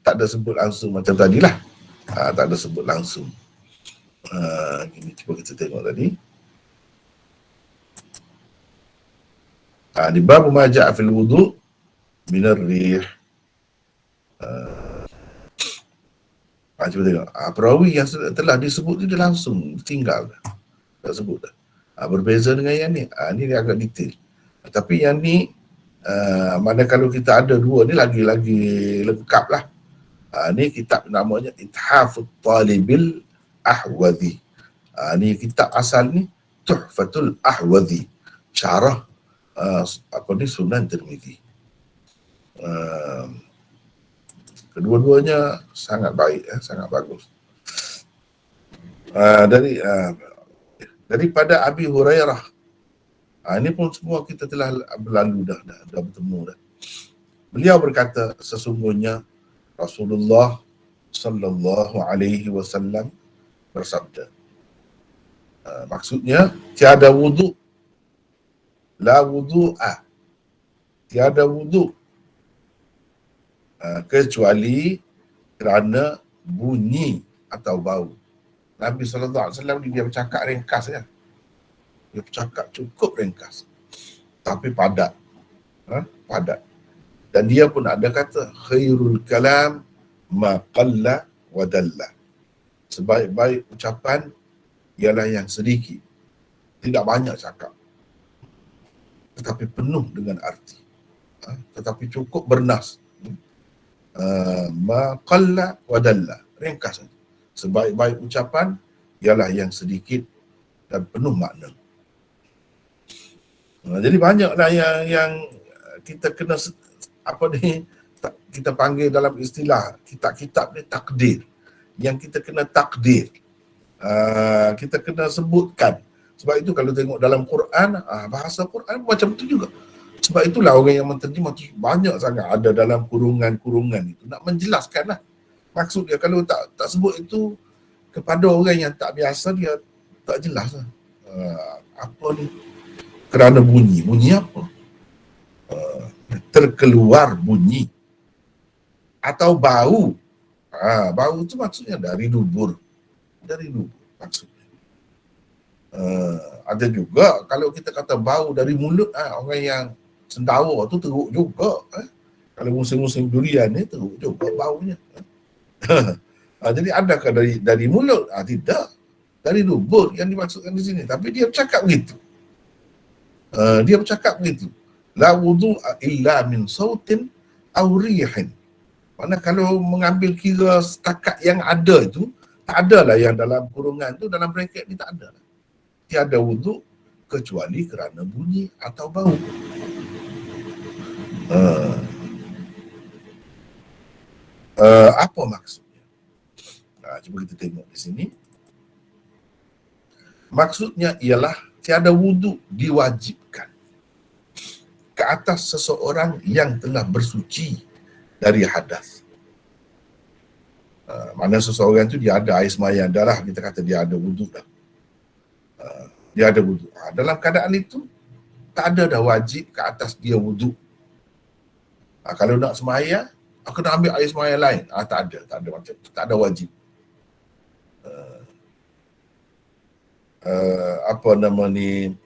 ada sebut langsung macam tadilah. Tak ada sebut langsung. Ini cuba kita tengok tadi. Di bab ma ja'a fil wudu' min ar-rih. Cuba tengok. Perawi yang telah disebut dia langsung tinggal dah. Tak sebut dah. Berbeza dengan yang ni. Ni dia agak detail. Tapi yang ni mana kalau kita ada dua ni lagi lengkap lah. Ni kitab namanya Ithafut Talibil Ahwadhi. Ni kitab asal ni Tuhfatul Ahwadhi. Syarah Sunan Tirmidzi. Kedua-duanya sangat baik, sangat bagus. Daripada Abi Hurairah. Ini pun semua kita telah berlalu dah bertemu dah. Beliau berkata, sesungguhnya Rasulullah sallallahu alaihi wasallam bersabda. Maksudnya tiada wudu, la wudu'a, tiada wudu kecuali kerana bunyi atau bau. Nabi SAW dia bercakap ringkas ya. Dia bercakap cukup ringkas. Tapi padat. Padat. Dan dia pun ada kata khairul kalam ma qalla wa dalla. Sebaik-baik ucapan ialah yang sedikit. Tidak banyak cakap. Tetapi penuh dengan arti. Tetapi cukup bernas. Ma qalla wa dalla, ringkas saja. Sebaik-baik ucapan ialah yang sedikit dan penuh makna. Jadi banyaklah yang kita kena kita panggil dalam istilah kitab-kitab ni takdir. Yang kita kena takdir. Kita kena sebutkan. Sebab itu kalau tengok dalam Quran, bahasa Quran macam tu juga. Sebab itulah orang yang menterjemah tu banyak sangat ada dalam kurungan-kurungan itu. Nak menjelaskan lah. Maksud dia kalau tak sebut itu kepada orang yang tak biasa, dia tak jelas lah. Apa ni? Kerana bunyi. Bunyi apa? Terkeluar bunyi. Atau bau. Bau itu maksudnya dari dubur. Dari dubur maksudnya. Ada juga kalau kita kata bau dari mulut, orang yang sendawa tu teruk juga. Kalau musim-musim durian ni teruk juga baunya. Jadi adakah dari mulut? Tidak. Dari dubur yang dimaksudkan di sini. Tapi dia bercakap begitu. Dia bercakap begitu. La wudu'a illa min sautin aw rihin. Mana kalau mengambil kira setakat yang ada itu, tak adalah yang dalam kurungan tu, dalam bracket ni tak ada. Tiada wudu kecuali kerana bunyi atau bau. Apa maksudnya? Cuba kita tengok di sini. Maksudnya ialah tiada wudu diwajibkan ke atas seseorang yang telah bersuci dari hadas. Mana seseorang tu dia ada air sembahyang dah lah, kita kata dia ada wudu dah. Dia ada wudu. Dalam keadaan itu tak ada dah wajib ke atas dia wudu. Kalau nak sembahyang, aku nak ambil air sembahyang lain. Tak ada macam tu. Tak ada wajib. Apa nama ni?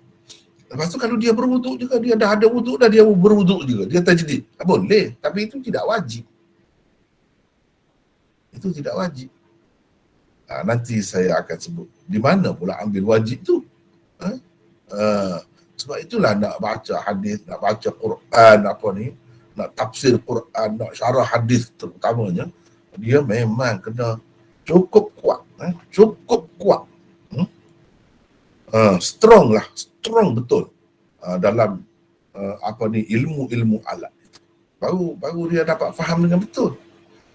Lepas tu kalau dia berwuduk juga, dia dah ada wuduk dah, dia berwuduk juga. Dia tajdid. Boleh, tapi itu tidak wajib. Itu tidak wajib. Nanti saya akan sebut di mana pula ambil wajib tu. Sebab itulah nak baca hadis, nak baca Quran, nak tafsir Quran, nak syarah hadis terutamanya, dia memang kena cukup kuat. Cukup kuat. Strong betul dalam ilmu alat. Baru dia dapat faham dengan betul.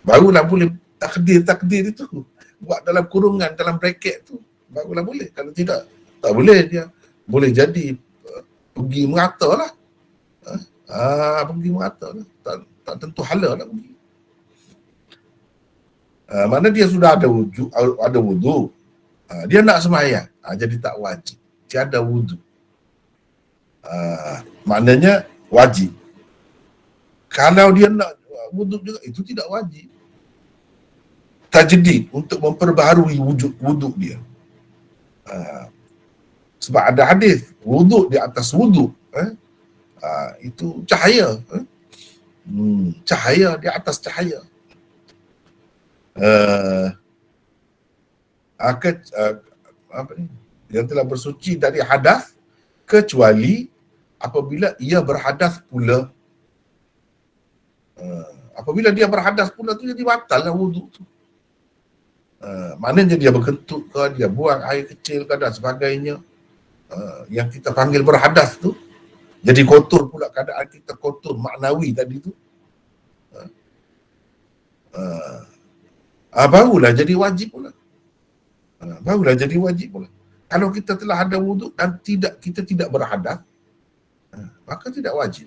Barulah boleh takdir itu buat dalam kurungan, dalam bracket tu, barulah boleh. Kalau tidak, tak boleh. Dia boleh jadi pergi merata lah. Pergi merata lah. Tak tentu hala lah pergi. Mana dia sudah ada wudu, dia nak sembahyang, jadi tak wajib. Tiada wudu. Maknanya wajib. Kalau dia nak wuduk juga, itu tidak wajib. Tajdid, untuk memperbaharui wuduk dia. Sebab ada hadis, wuduk di atas wuduk, itu cahaya. Cahaya di atas cahaya. Apa ni? Yang telah bersuci dari hadas, kecuali apabila ia berhadas pula. Apabila dia berhadas pula tu, jadi batal lah wuduk tu. Maknanya dia berkentut ke, dia buang air kecil ke dan sebagainya, yang kita panggil berhadas tu, jadi kotor pula, keadaan kita kotor maknawi tadi tu, barulah jadi wajib pula. Barulah jadi wajib pula. Kalau kita telah ada wuduk dan kita tidak berhadas, maka tidak wajib.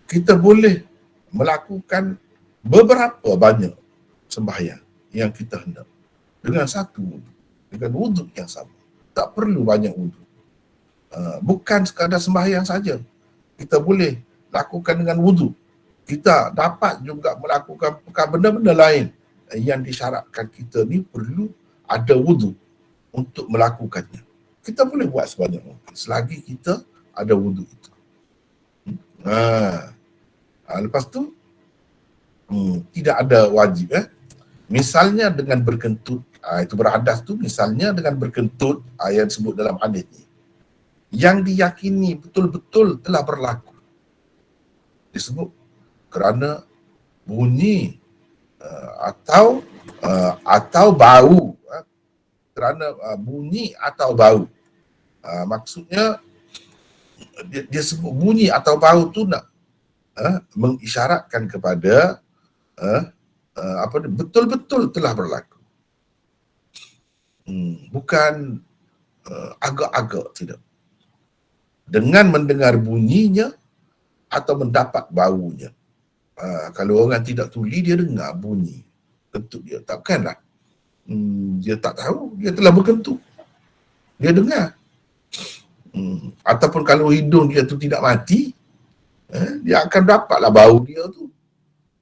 Kita boleh melakukan beberapa banyak sembahyang yang kita hendak dengan satu wuduk, dengan wuduk yang sama. Tak perlu banyak wuduk. Bukan sekadar sembahyang saja. Kita boleh lakukan dengan wuduk. Kita dapat juga melakukan benda-benda lain yang disyaratkan kita ni perlu ada wuduk untuk melakukannya. Kita boleh buat sebanyak mungkin selagi kita ada wuduk itu. Lepas tu tidak ada wajib. Misalnya dengan berkentut, itu berhadas tu, misalnya dengan berkentut, yang disebut dalam hadis ni, yang diyakini betul-betul telah berlaku, disebut kerana bunyi atau bau, kerana bunyi atau bau. Maksudnya dia sebut bunyi atau bau tu nak mengisyaratkan kepada betul-betul telah berlaku. Bukan agak-agak, tidak. Dengan mendengar bunyinya atau mendapat baunya. Kalau orang tidak tuli, dia dengar bunyi kentut dia, takkanlah dia tak tahu dia telah berkentut. Dia dengar. Ataupun kalau hidung dia tu tidak mati, dia akan dapatlah bau dia tu.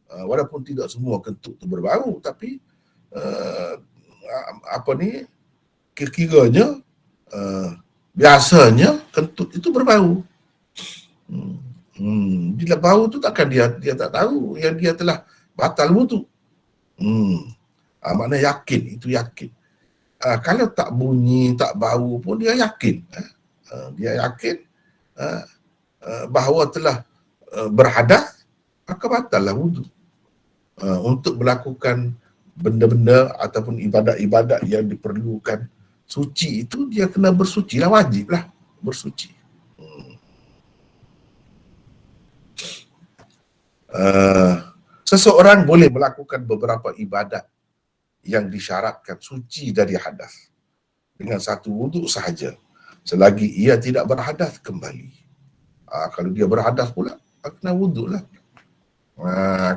Walaupun tidak semua kentut tu berbau, tapi kira-kiranya biasanya kentut itu berbau. Bila bau tu takkan dia tak tahu yang dia telah batal wuduk. Maknanya yakin, itu yakin. Kalau tak bunyi, tak bau pun dia yakin. Dia yakin bahawa telah berhadas, maka batallah wuduk. Untuk melakukan benda-benda ataupun ibadat-ibadat yang diperlukan suci itu, dia kena bersuci lah, wajib lah bersuci. Seseorang boleh melakukan beberapa ibadat yang disyaratkan suci dari hadas dengan satu wuduk sahaja, selagi ia tidak berhadas kembali. Kalau dia berhadas pula, kena wuduk lah.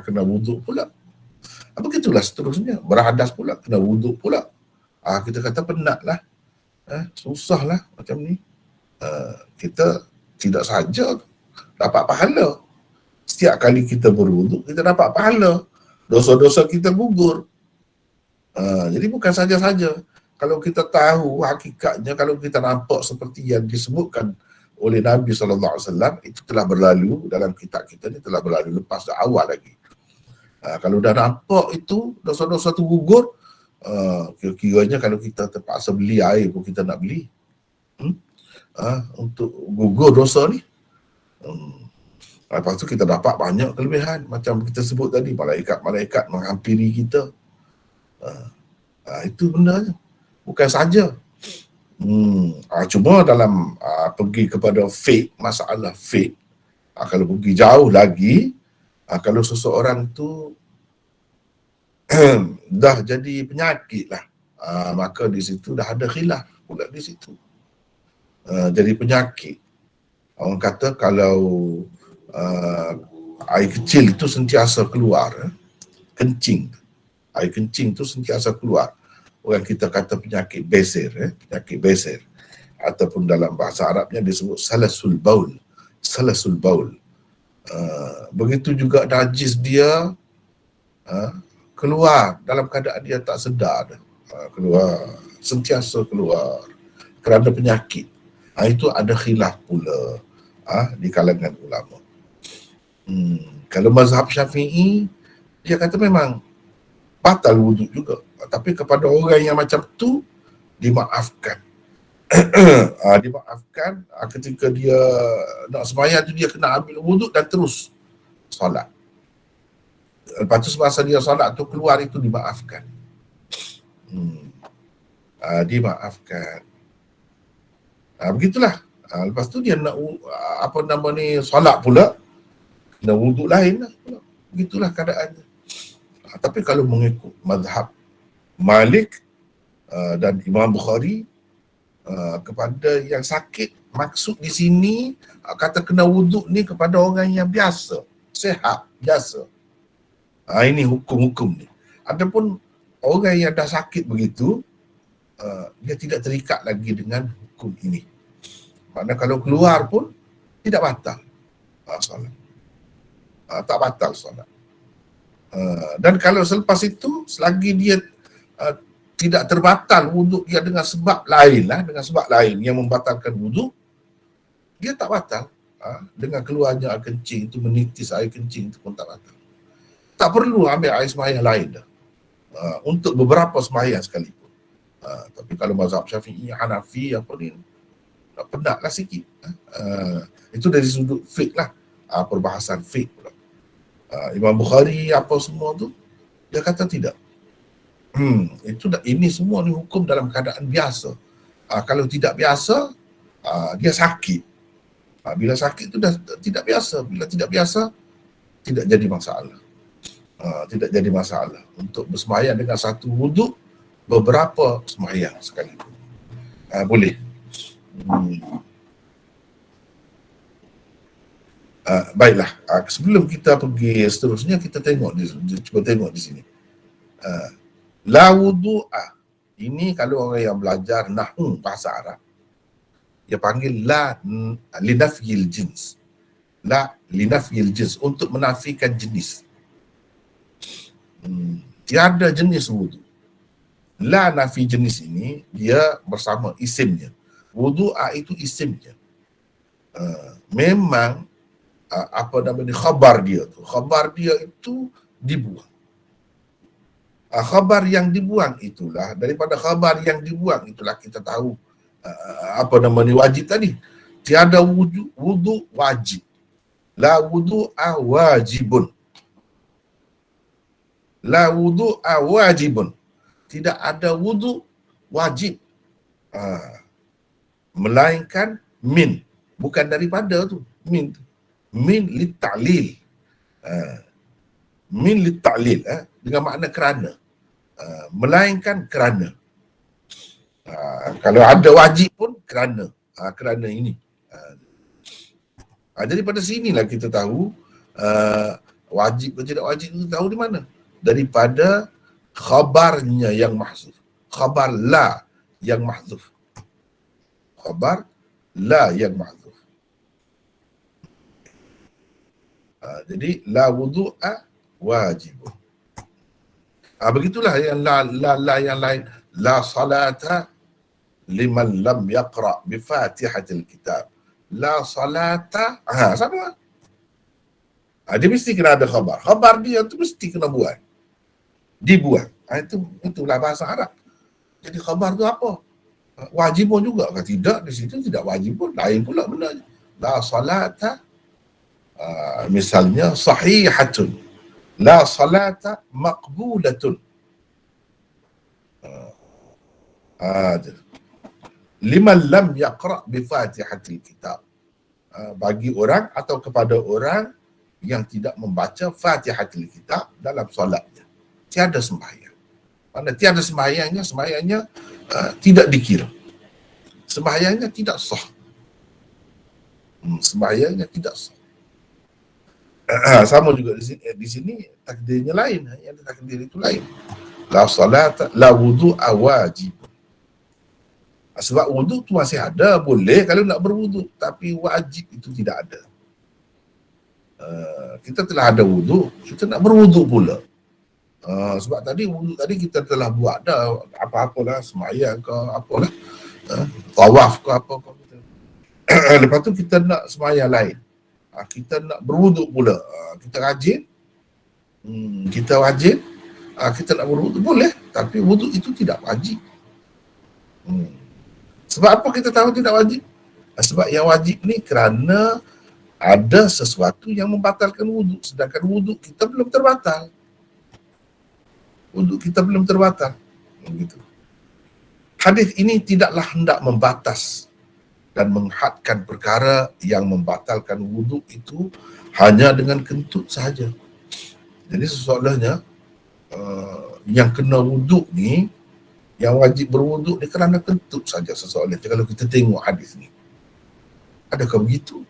Kena wuduk pula. Begitulah seterusnya. Berhadas pula, kena wuduk pula. Kita kata penat lah. Susah lah macam ni. Kita tidak saja dapat pahala. Setiap kali kita berwuduk, kita dapat pahala. Dosa-dosa kita gugur. Jadi bukan saja-saja. Kalau kita tahu hakikatnya, kalau kita nampak seperti yang disebutkan oleh Nabi SAW, itu telah berlalu dalam kitab kita ni, telah berlalu lepas dah awal lagi. Kalau dah nampak itu dosa-dosa tu gugur, kira-kiranya kalau kita terpaksa beli air pun kita nak beli untuk gugur dosa ni. Lepas tu kita dapat banyak kelebihan, macam kita sebut tadi, malaikat-malaikat menghampiri kita. Itu bendanya. Bukan saja. Cuma dalam pergi kepada fake, masalah fake, kalau pergi jauh lagi, kalau seseorang tu dah jadi penyakit lah, maka di situ dah ada khilaf pula di situ. Jadi penyakit. Orang kata kalau air kecil itu sentiasa keluar, kencing, air kencing itu sentiasa keluar, orang kita kata penyakit beser, penyakit beser, ataupun dalam bahasa Arabnya disebut salasul baul, salasul baul. Begitu juga najis dia keluar dalam keadaan dia tak sedar dah. Keluar, sentiasa keluar kerana penyakit. Itu ada khilaf pula di kalangan ulama. Kalau mazhab Syafi'i, dia kata memang batal wuduk juga. Tapi kepada orang yang macam tu, dimaafkan. Dimaafkan ketika dia nak sembahyang tu, dia kena ambil wuduk dan terus solat. Lepas tu semasa dia solat tu keluar itu dimaafkan. Dimaafkan. Begitulah. Lepas tu dia nak solat pula, kena wuduk lain lah. Begitulah keadaannya. Tapi kalau mengikut mazhab Malik dan Imam Bukhari, kepada yang sakit, maksud di sini kata kena wuduk ni kepada orang yang biasa, sihat, biasa. Ini hukum-hukum ni. Adapun orang yang dah sakit begitu, dia tidak terikat lagi dengan hukum ini. Maknanya kalau keluar pun tidak batal solat. Tak batal solat. Dan kalau selepas itu, selagi dia tidak terbatal wuduk dia dengan sebab lain lah, dengan sebab lain yang membatalkan wuduk, dia tak batal. Dengan keluarnya air kencing itu, menitis air kencing itu pun tak batal. Tak perlu ambil air sembahyang lain dah. Untuk beberapa sembahyang sekalipun. Tapi kalau mazhab Syafi'i, Hanafi, apa ni, penatlah sikit. Itu dari sudut fiqh lah. Perbahasan fiqh pula. Imam Bukhari apa semua tu, dia kata tidak. Ini semua ni hukum dalam keadaan biasa. Kalau tidak biasa, dia sakit. Bila sakit tu dah tidak biasa. Bila tidak biasa, tidak jadi masalah. Tidak jadi masalah untuk bersembahyang dengan satu wuduk beberapa sembahyang sekalipun. Boleh. Baiklah, sebelum kita pergi seterusnya, kita cuba tengok di sini. La wudu'a. Ini kalau orang yang belajar nahwu bahasa Arab, dia panggil la linafyil jins. La linafyil jins, untuk menafikan jenis. Tiada jenis wudu. La nafi jenis ini, dia bersama isimnya. Wudu'a itu isimnya. Memang khabar dia tu. Khabar dia itu dibuang. Khabar yang dibuang itulah, daripada khabar yang dibuang itulah kita tahu wajib tadi. Tiada wudu wajib. La wudu'a wajibun. La wudu'a wajibun. Tidak ada wudu wajib. Melainkan min. Bukan daripada tu. Min. Min litta'lil. Min litta'lil. Dengan makna kerana. Melainkan kerana. Kalau ada wajib pun kerana. Kerana ini. Daripada sinilah kita tahu wajib atau tidak wajib itu tahu di mana? Daripada khabarnya yang mahzuf. Khabar la yang mahzuf. Khabar la yang mahzuf. Jadi la wudu'a wajib. Begitulah yang la yang lain. La salata liman lam yaqra bi fatihatil kitab. La salata. Sama. Dia mesti kena ada khabar. Khabar dia tu mesti kena buat. Dibuat. Itulah bahasa Arab. Jadi khabar tu apa? Wajib pun juga ke tidak? Di situ tidak wajib pun. Lain pula benda. La salata. Misalnya sahihatun. La salata maqbulatun. Liman lam yaqra bi fatihatil kitab. Bagi orang atau kepada orang yang tidak membaca fatihatil kitab dalam solatnya, tiada sembahyang. Mana tiada sembahyangnya tidak dikira. Sembahyangnya tidak sah. Sembahyangnya tidak sah. Sama juga di sini takdirnya lain. Yang takdir itu lain. La salata, la wudu'a wajib. Sebab wuduk tu masih ada, boleh kalau nak berwuduk. Tapi wajib itu tidak ada. Kita telah ada wuduk, kita nak berwuduk pula. Sebab wuduk tadi kita telah buat dah apa-apalah, semayang ke apalah, tawaf ke apa ke. Lepas tu kita nak semayang lain. Kita nak berwuduk pula. Kita rajin, kita wajib, kita nak berwuduk boleh, tapi wuduk itu tidak wajib. Sebab apa kita tahu tidak wajib? Sebab yang wajib ni kerana ada sesuatu yang membatalkan wuduk, sedangkan wuduk kita belum terbatal. Wuduk kita belum terbatal. Begitu. Hadis ini tidaklah hendak membatas dan menghadkan perkara yang membatalkan wuduk itu hanya dengan kentut sahaja. Jadi seolah-olahnya yang kena wuduk ni, yang wajib berwuduk ni kerana kentut saja seolah-olahnya kalau kita tengok hadis ni. Adakah begitu?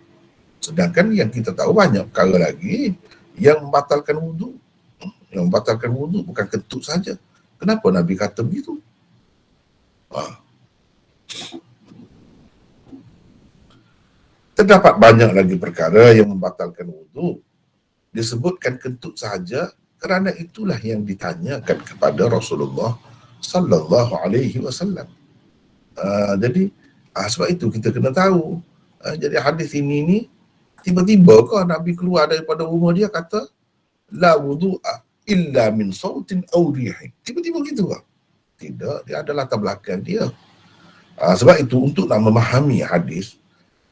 Sedangkan yang kita tahu banyak perkara lagi yang membatalkan wuduk. Yang membatalkan wuduk bukan kentut saja. Kenapa Nabi kata begitu? Terdapat banyak lagi perkara yang membatalkan wuduk. Disebutkan kentut sahaja kerana itulah yang ditanyakan kepada Rasulullah sallallahu alaihi wasallam. Jadi sebab itu kita kena tahu. Jadi hadis ini ni tiba-tiba kau Nabi keluar daripada rumah dia kata la wudu'a illa min sautin aw rihin. Tiba-tiba gitu ke? Tidak, dia ada latar belakang dia. Sebab itu untuk nak memahami hadis,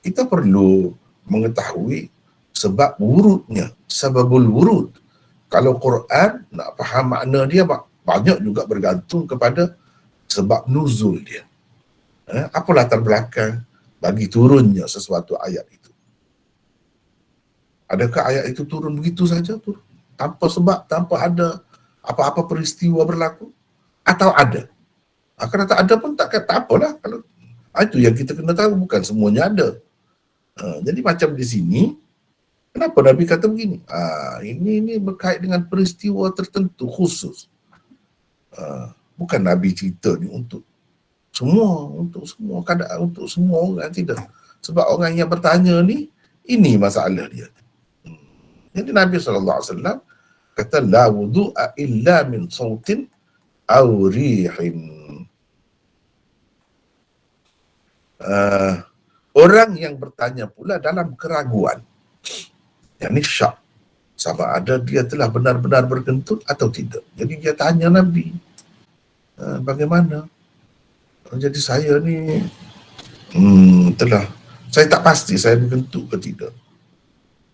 kita perlu mengetahui sebab wurudnya, sababul wurud. Kalau Quran nak faham makna dia banyak juga bergantung kepada sebab nuzul dia. Apa latar belakang bagi turunnya sesuatu ayat itu? Adakah ayat itu turun begitu saja, turun tanpa sebab, tanpa ada apa-apa peristiwa berlaku? Atau ada? Kalau tak ada pun tak apalah. Kalau itu yang kita kena tahu, bukan semuanya ada. Jadi macam di sini, kenapa Nabi kata begini? Ini berkait dengan peristiwa tertentu khusus. Bukan Nabi cerita ni untuk semua keadaan, untuk semua orang, tidak. Sebab orang yang bertanya ni, ini masalah dia. Jadi Nabi SAW kata la wudu'a illa min sautin aw rihin. Orang yang bertanya pula dalam keraguan, yakni syak, sama ada dia telah benar-benar berkentut atau tidak. Jadi dia tanya Nabi, bagaimana? Jadi saya ni saya tak pasti saya berkentut ke tidak.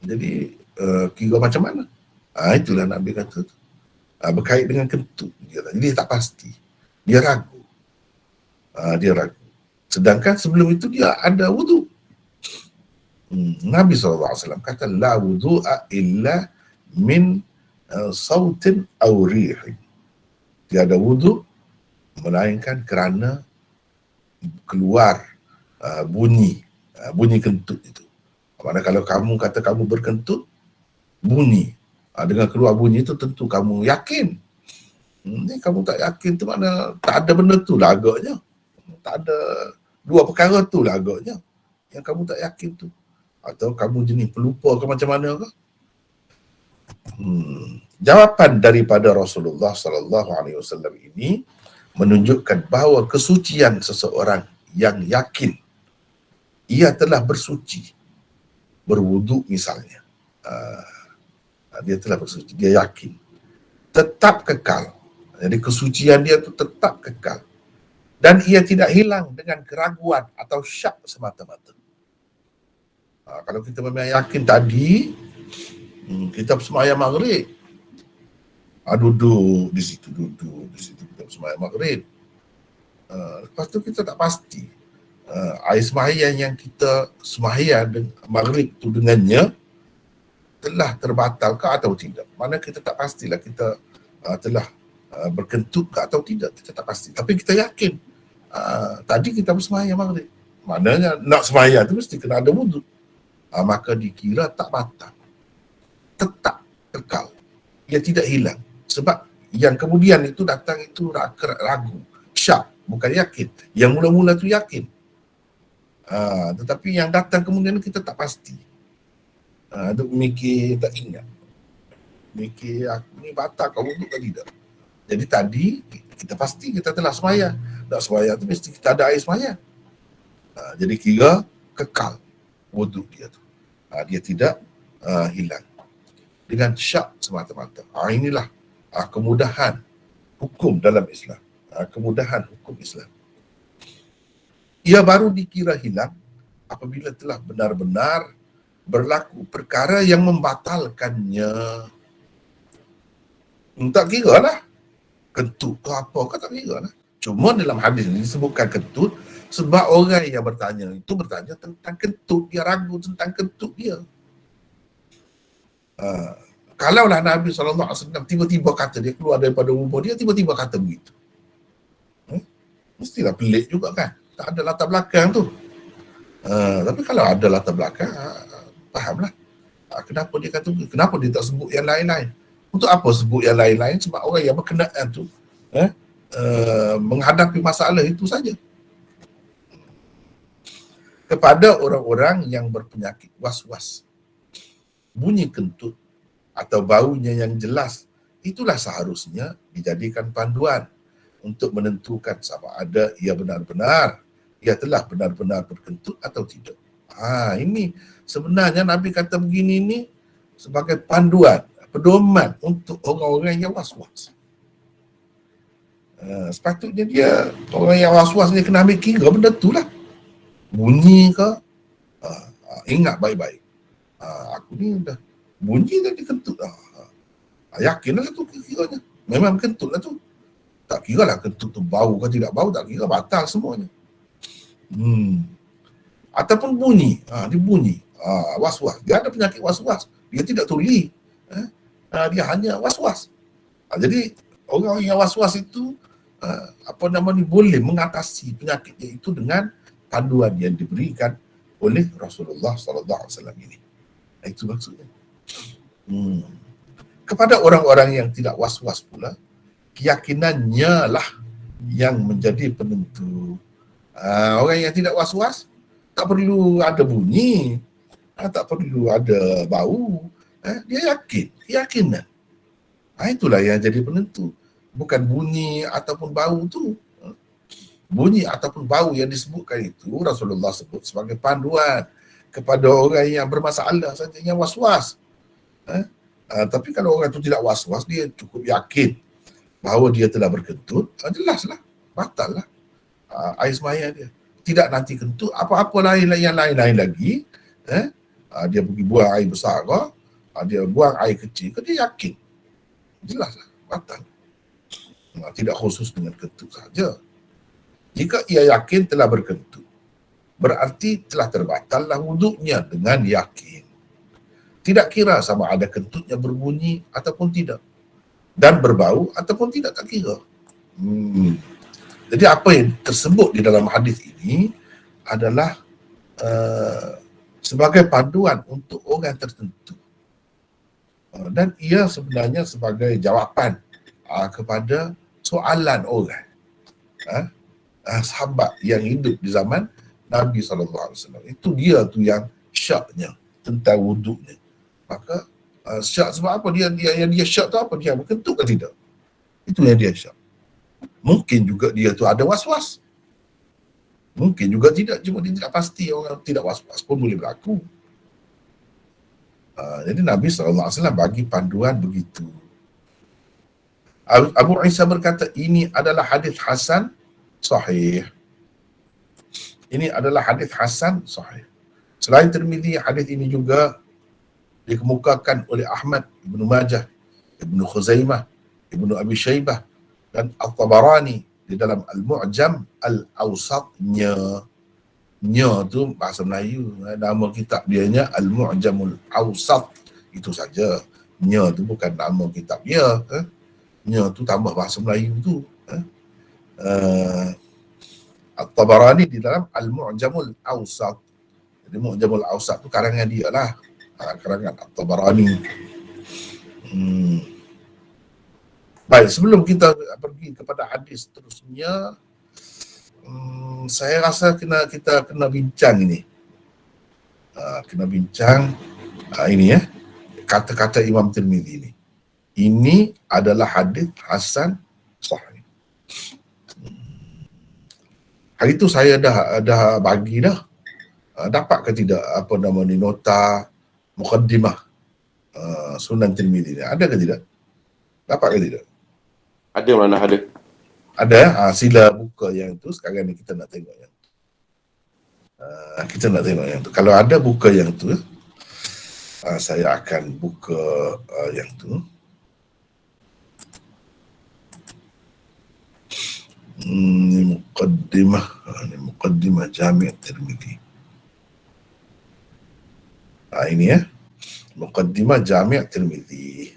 Jadi kira macam mana? Itulah Nabi kata tu. Berkait dengan kentut. Dia tak pasti. Dia ragu. Dia ragu. Sedangkan sebelum itu dia ada wuduk. Nabi SAW kata la wudu'a illa min sautin aw rihin. Dia ada wuduk melainkan kerana keluar bunyi kentut itu. Maksudnya kalau kamu kata kamu berkentut, bunyi. Dengan keluar bunyi itu tentu kamu yakin. Ni kamu tak yakin tu mana tak ada benda tu lah agaknya. Tak ada dua perkara tu lah agaknya yang kamu tak yakin tu. Atau kamu jenis pelupa ke macam mana ke? Jawapan daripada Rasulullah sallallahu alaihi wasallam ini menunjukkan bahawa kesucian seseorang yang yakin ia telah bersuci, berwuduk misalnya, dia telah bersuci, dia yakin, tetap kekal. Jadi kesucian dia tu tetap kekal. Dan ia tidak hilang dengan keraguan atau syak semata-mata. Kalau kita memang yakin tadi, kita sembahyang maghrib, duduk di situ kita sembahyang maghrib. Lepas tu kita tak pasti air sembahyang yang kita sembahyang maghrib tu dengannya telah terbatal ke atau tidak. Mana kita tak pastilah kita telah berkentut ke atau tidak, kita tak pasti. Tapi kita yakin tadi kita bersembahyang maghrib. Maknanya nak sembahyang tu mesti kena ada wuduk. Maka dikira tak batal. Tetap kekal. Ia tidak hilang. Sebab yang kemudian itu datang itu ragu, syak, bukan yakin. Yang mula-mula tu yakin. Tetapi yang datang kemudian kita tak pasti. Duk mikir tak ingat. Mikir aku ni batal kau wuduk ke tidak. Jadi tadi kita pasti kita telah semaya. Nak semaya tu mesti kita ada air semaya. Jadi kira kekal wuduk dia tu. Dia tidak hilang. Dengan syak semata-mata. Inilah kemudahan hukum dalam Islam. Kemudahan hukum Islam. Ia baru dikira hilang apabila telah benar-benar berlaku perkara yang membatalkannya. Tak kira lah kentut ke apa ke, tak kira lah. Cuma dalam hadis ini disebutkan kentut sebab orang yang bertanya itu bertanya tentang kentut, dia ragu tentang kentut dia. Kalaulah Nabi SAW tiba-tiba kata, dia keluar daripada rumah dia, tiba-tiba kata begitu, mestilah pelik juga kan, tak ada latar belakang tu. Tapi kalau ada latar belakang, fahamlah kenapa dia kata begitu, kenapa dia tak sebut yang lain-lain. Untuk apa sebut yang lain-lain? Sebab orang yang berkenaan tu menghadapi masalah itu saja. Kepada orang-orang yang berpenyakit was-was, bunyi kentut atau baunya yang jelas, itulah seharusnya dijadikan panduan untuk menentukan sama ada ia benar-benar, ia telah benar-benar berkentut atau tidak. Ini sebenarnya Nabi kata begini ni sebagai panduan, pedoman untuk orang-orang yang was-was. Sepatutnya dia, orang yang was-was ni kena ambil kira benda tu lah. Bunyi ke, ingat baik-baik. Aku ni dah bunyi tadi kentut lah. Yakinlah tu kiranya. Memang kentut lah tu. Tak kira lah kentut tu bau ke tidak bau, tak kira, batal semuanya. Ataupun bunyi, dia bunyi. Was-was. Dia ada penyakit was-was. Dia tidak tuli. Dia hanya was-was. Jadi orang yang was-was itu boleh mengatasi penyakitnya itu dengan panduan yang diberikan oleh Rasulullah SAW ini. Itu maksudnya. Kepada orang-orang yang tidak was-was pula, keyakinannya lah yang menjadi penentu. Orang yang tidak was-was tak perlu ada bunyi, tak perlu ada bau, dia yakin, keyakinan. Itulah yang jadi penentu. Bukan bunyi ataupun bau tu. Bunyi ataupun bau yang disebutkan itu Rasulullah sebut sebagai panduan kepada orang yang bermasalah saja, yang was-was. Tapi kalau orang itu tidak was-was, dia cukup yakin bahawa dia telah berkentut, jelaslah, batal lah air semaya dia. Tidak nanti kentut, apa-apa yang lain-lain lagi, dia pergi buang air besar ke, dia buang air kecil ke, dia yakin, jelaslah, batal. Tidak khusus dengan kentut saja. Jika ia yakin telah berkentut, berarti telah terbatallah wuduknya dengan yakin. Tidak kira sama ada kentutnya berbunyi ataupun tidak, dan berbau ataupun tidak, tak kira. Jadi apa yang tersebut di dalam hadis ini adalah sebagai panduan untuk orang tertentu. Dan ia sebenarnya sebagai jawapan kepada soalan orang. Sahabat yang hidup di zaman Nabi SAW. Itu dia tu yang syaknya tentang wuduknya. Maka syak sebab apa? Dia syak tu apa? Dia berkentut ke tidak? Itu yang dia syak. Mungkin juga dia tu ada was-was. Mungkin juga tidak. Cuma dia tidak pasti. Orang tidak was-was pun boleh berlaku. Jadi Nabi SAW bagi panduan begitu. Abu Isa berkata, ini adalah hadis hasan sahih. Ini adalah hadis hasan sahih. Selain Tirmizi, hadis ini juga dikemukakan oleh Ahmad, Ibnu Majah, Ibnu Khuzaimah, Ibnu Abi Syaibah dan At-Tabarani di dalam Al-Mu'jam Al-Awsatnya. Nya tu bahasa Melayu, nama kitab dianya Al-Mu'jamul Awsat, itu saja. Nya tu bukan nama kitab dia. Nya tu tambah bahasa Melayu tu. At-Tabarani di dalam Al-Mu'jamul Awsat. Jadi Mu'jamul Awsat tu karangan dia lah. Karangan At-Tabarani. Baik, sebelum kita pergi kepada hadis terusnya, saya rasa kita kena bincang ini. Kena bincang Ini ya, kata-kata Imam Tirmizi ini. Ini adalah hadis hasan sahih. Hari itu saya dah bagi dah. Dapat ke tidak apa nama ni, nota muqaddimah Sunan Tirmizi ni? Ada ke tidak? Dapat ke tidak? Ada, mana ada. Ada. Sila buka yang tu. Sekarang ni kita nak tengok yang tu. Kita nak tengok yang tu. Kalau ada buka yang tu, saya akan buka yang tu. Ni muqaddimah Jami' Tirmizi. Ini ya, muqaddimah Jami' Tirmizi.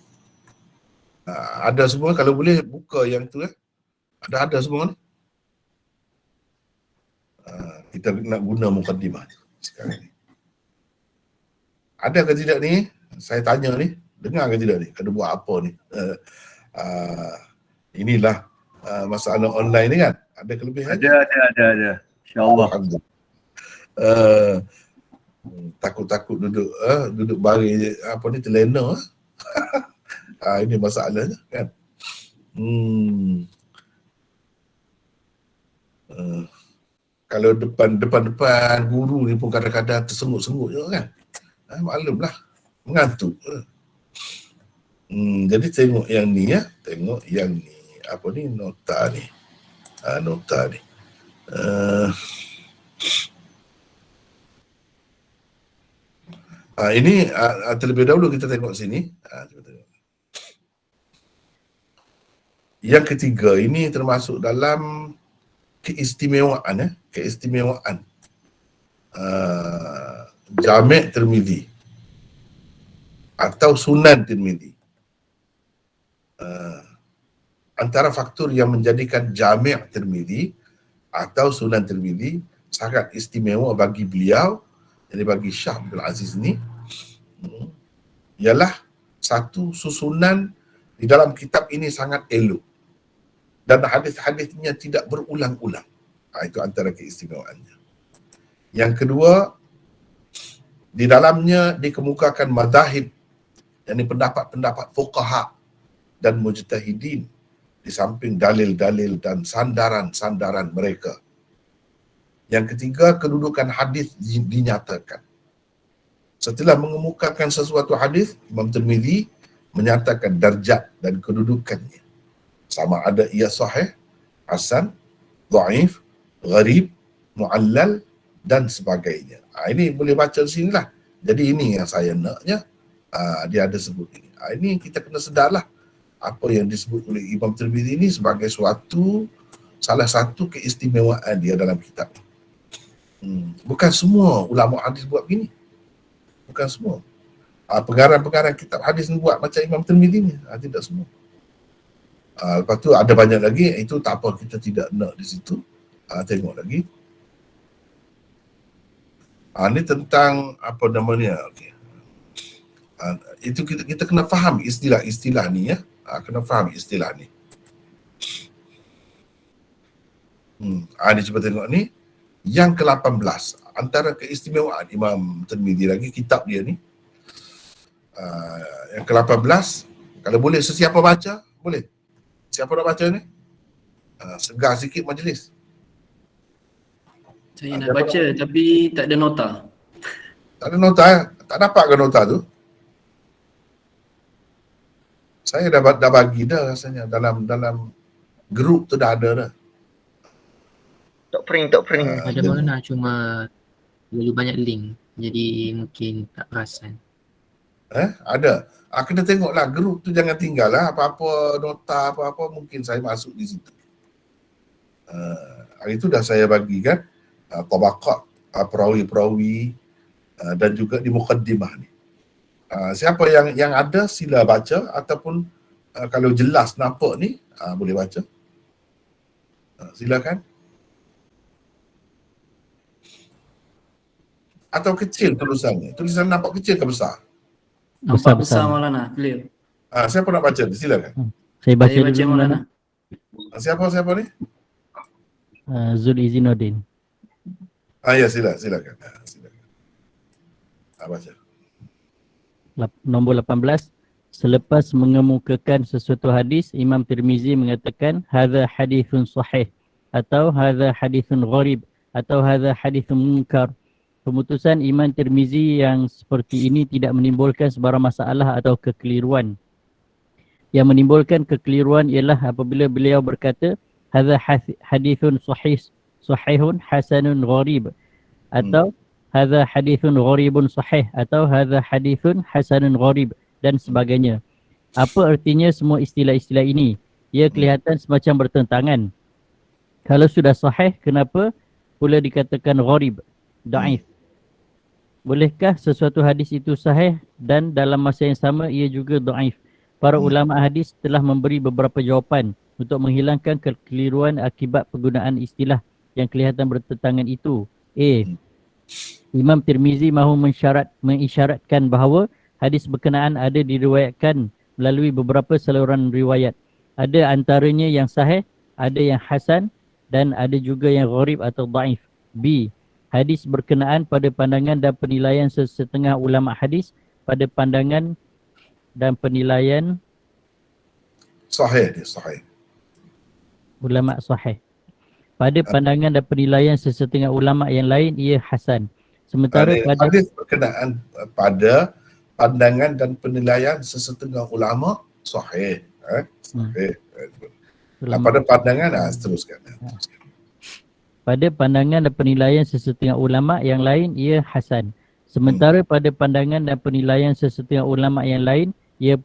Ada semua, kalau boleh buka yang tu ya. Ada semua ni. Kita nak guna muqaddimah sekarang ni. Ada ke tidak ni? Saya tanya ni, dengar ke tidak ni? Kena buat apa ni? Inilah masalah online ni kan. Ada kelebihan? Ada. InsyaAllah. Takut-takut duduk baring apa ni, terlena. Ini masalahnya kan. Kalau depan guru ni pun kadang-kadang tersengut-sengut je kan. Maklumlah, mengantuk. Jadi tengok yang ni ya, tengok yang ni. Apa ni, nota ni. Nota ni. Ini terlebih dahulu kita tengok sini. Yang ketiga, ini termasuk dalam keistimewaan keistimewaan Jami' Tirmizi atau Sunan Tirmizi. Antara faktor yang menjadikan Jami' Tirmizi atau Sunan Tirmizi sangat istimewa bagi beliau, jadi bagi Syekh Abdul Aziz ni, ialah satu, susunan di dalam kitab ini sangat elok dan hadis-hadisnya tidak berulang-ulang. Itu antara keistimewaannya. Yang kedua, di dalamnya dikemukakan mazahib, yakni pendapat-pendapat fuqaha dan mujtahidin, di samping dalil-dalil dan sandaran-sandaran mereka. Yang ketiga, kedudukan hadis dinyatakan. Setelah mengemukakan sesuatu hadis, Imam Tirmizi menyatakan darjat dan kedudukannya. Sama ada ia sahih, hasan, dhaif, gharib, mu'allal dan sebagainya. Ini boleh baca di sinilah. Jadi ini yang saya naknya, dia ada sebut ini. Ini kita kena sedarlah apa yang disebut oleh Imam Tirmizi ini sebagai salah satu keistimewaan dia dalam kitab. Bukan semua ulama hadis buat begini. Bukan semua. Pengarang-pengarang kitab hadis ni buat macam Imam Tirmizi ni. Tidak semua. Lepas tu ada banyak lagi, itu tak apa, kita tidak nak di situ. Tengok lagi. Ini tentang apa namanya. Okay. Itu kita kena faham istilah-istilah ni ya. Kena faham istilah ni. Ni cuba tengok ni. Yang ke-18, antara keistimewaan Imam Tirmizi lagi, kitab dia ni. Yang ke-18, kalau boleh sesiapa baca, boleh. Siapa nak baca ni? Segar sikit majlis. Saya nak baca tapi tak ada nota. Tak ada nota, tak dapat ke nota tu? Saya dah bagi dah rasanya, dalam grup tu dah ada dah. Tak print. Ada mana cuma lebih banyak link, jadi mungkin tak perasan. Ada. Kena tengoklah grup tu, jangan tinggal lah. Apa-apa nota, apa-apa mungkin saya masuk di situ. Hari tu dah saya bagi kan, tabaqat, perawi-perawi dan juga di muqaddimah ni. Siapa yang ada sila baca, ataupun kalau jelas nampak ni boleh baca. Silakan. Atau kecil tulisannya. Tulisan nampak kecil ke besar? Nampak besar Maulana, clear. Siapa nak baca? Silakan. Saya baca Saya baca dulu Maulana. Siapa ni? Zul Izinuddin. Ya, silakan. Silakan. Baca. Nombor 18, selepas mengemukakan sesuatu hadis, Imam Tirmizi mengatakan hadza hadithun sahih atau hadza hadithun gharib atau hadza hadithun munkar. Pemutusan Imam Tirmizi yang seperti ini tidak menimbulkan sebarang masalah atau kekeliruan. Yang menimbulkan kekeliruan ialah apabila beliau berkata hadza hadithun sahihun hasanun gharib atau hadza hadithun gharibun sahih atau hadza hadithun hasanun gharib dan sebagainya. Apa artinya semua istilah-istilah ini? Ia kelihatan semacam bertentangan. Kalau sudah sahih, kenapa pula dikatakan gharib, da'if? Bolehkah sesuatu hadis itu sahih dan dalam masa yang sama ia juga da'if? Para ulama hadis telah memberi beberapa jawapan untuk menghilangkan kekeliruan akibat penggunaan istilah yang kelihatan bertentangan itu. A. Imam Tirmizi mahu mengisyaratkan bahawa hadis berkenaan ada diriwayatkan melalui beberapa saluran riwayat. Ada antaranya yang sahih, ada yang hasan dan ada juga yang gharib atau da'if. B. Hadis berkenaan pada pandangan dan penilaian setengah ulama hadis pada pandangan dan penilaian Sahih dia, sahih. ulama sahih. Pada pandangan dan penilaian sesetengah ulama yang lain ia hasan. Sementara pada hadis berkenaan pada pandangan dan penilaian sesetengah ulama sahih. Sahih. Pada pandangan seteruskan. pada pandangan dan penilaian sesetengah ulama yang lain ia hasan. Sementara pada pandangan dan penilaian sesetengah ulama yang lain ia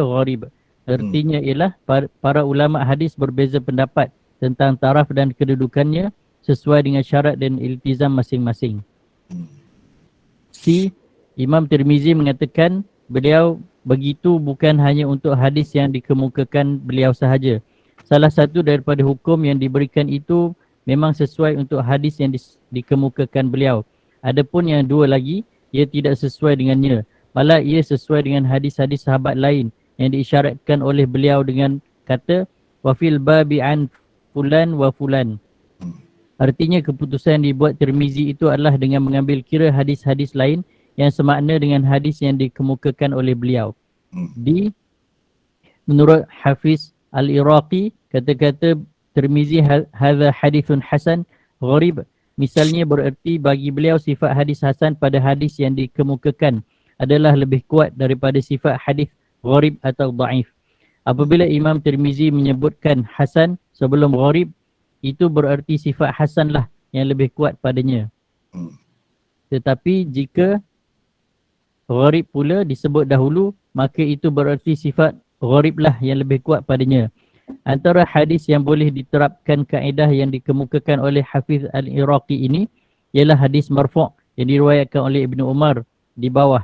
gharib. Artinya ialah para ulama hadis berbeza pendapat tentang taraf dan kedudukannya sesuai dengan syarat dan iltizam masing-masing. C. Imam Tirmizi mengatakan beliau begitu bukan hanya untuk hadis yang dikemukakan beliau sahaja. Salah satu daripada hukum yang diberikan itu memang sesuai untuk hadis yang dikemukakan beliau. Adapun yang dua lagi, ia tidak sesuai dengannya. Malah ia sesuai dengan hadis-hadis sahabat lain yang diisyaratkan oleh beliau dengan kata wafil babi an fulan wa fulan. Artinya keputusan yang dibuat Tirmizi itu adalah dengan mengambil kira hadis-hadis lain yang semakna dengan hadis yang dikemukakan oleh beliau. D. Menurut Hafiz Al-Iraqi, kata-kata Tirmizi hadza hadithun hasan gharib misalnya bererti bagi beliau sifat hadis hasan pada hadis yang dikemukakan adalah lebih kuat daripada sifat hadis gharib atau da'if. Apabila Imam Tirmizi menyebutkan hasan sebelum gharib, itu bererti sifat hasanlah yang lebih kuat padanya. Tetapi jika gharib pula disebut dahulu, maka itu bererti sifat ghariblah yang lebih kuat padanya. Antara hadis yang boleh diterapkan kaedah yang dikemukakan oleh Hafiz Al-Iraqi ini ialah hadis marfu' yang diriwayatkan oleh Ibnu Umar di bawah.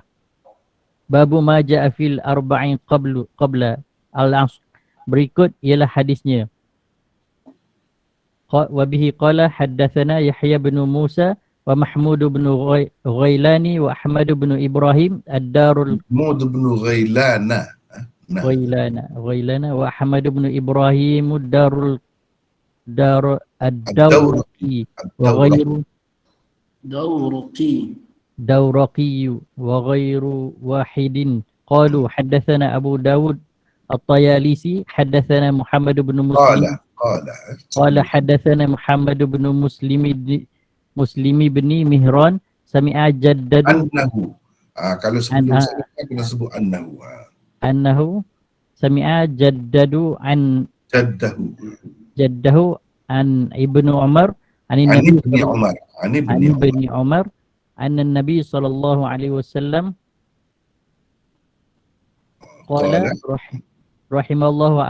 Babu ma ja'a fil arba'in qabla al-'asr. Berikut ialah hadisnya. Wa bihi qala haddatsana Yahya bin Musa wa Mahmud bin Ghailani wa Ahmad bin Ibrahim ad-Darul Mahmud bin Ghailana wa Ahmad bin Ibrahim ad-Dawraqi wa ghairu Dawraqi wa ghairu wahidin qalu haddatsana Abu Dawud At-Tayalisi haddatsana Muhammad bin Muslim qala haddatsana Muhammad bin Muslim bin Mihran sami'a jaddadu annahu. Kalau sebelum saya kena sebut annahu sami'a jaddadu an jaddahu an Ibnu Umar an Ibni Umar anna Nabi sallallahu alaihi wasallam qala rahimallahu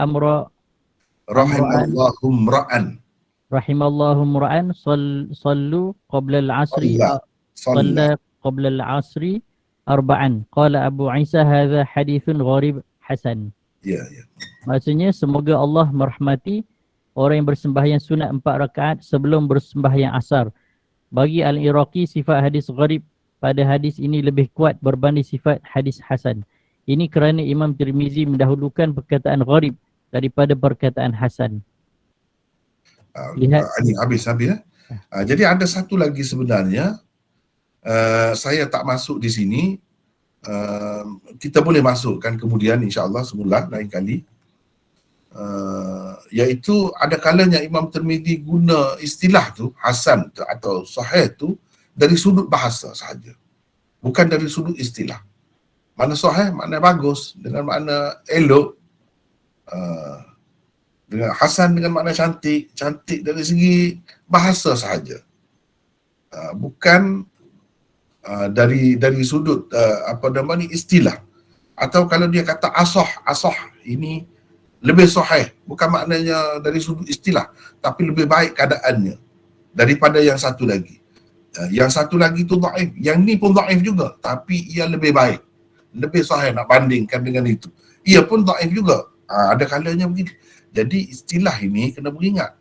imra'an sallu qabla al-'asri qabla al-'asri arba'an. Qala Abu Isa hadza hadithun gharib hasan. Ya. Maksudnya semoga Allah merahmati orang yang bersembahyang sunat 4 rakaat sebelum bersembahyang asar. Bagi Al-Iraqi sifat hadis gharib pada hadis ini lebih kuat berbanding sifat hadis hasan. Ini kerana Imam Tirmizi mendahulukan perkataan gharib daripada perkataan hasan. Lihat ini habis ya. Jadi ada satu lagi sebenarnya Saya tak masuk di sini. Kita boleh masukkan kemudian insya-Allah semula lain kali. Iaitu ada kalanya Imam Tirmizi guna istilah tu hasan tu, atau sahih tu dari sudut bahasa sahaja, bukan dari sudut istilah. Makna sahih makna bagus, dengan makna elok, dengan hasan dengan makna cantik, cantik dari segi bahasa sahaja, bukan dari sudut istilah. Atau kalau dia kata asah ini lebih sahih, bukan maknanya dari sudut istilah, tapi lebih baik keadaannya daripada yang satu lagi. Yang satu lagi tu dhaif, yang ni pun dhaif juga, tapi ia lebih baik, lebih sahih nak bandingkan dengan itu. Ia pun dhaif juga. Ada kalanya begitu. Jadi istilah ini kena beringat.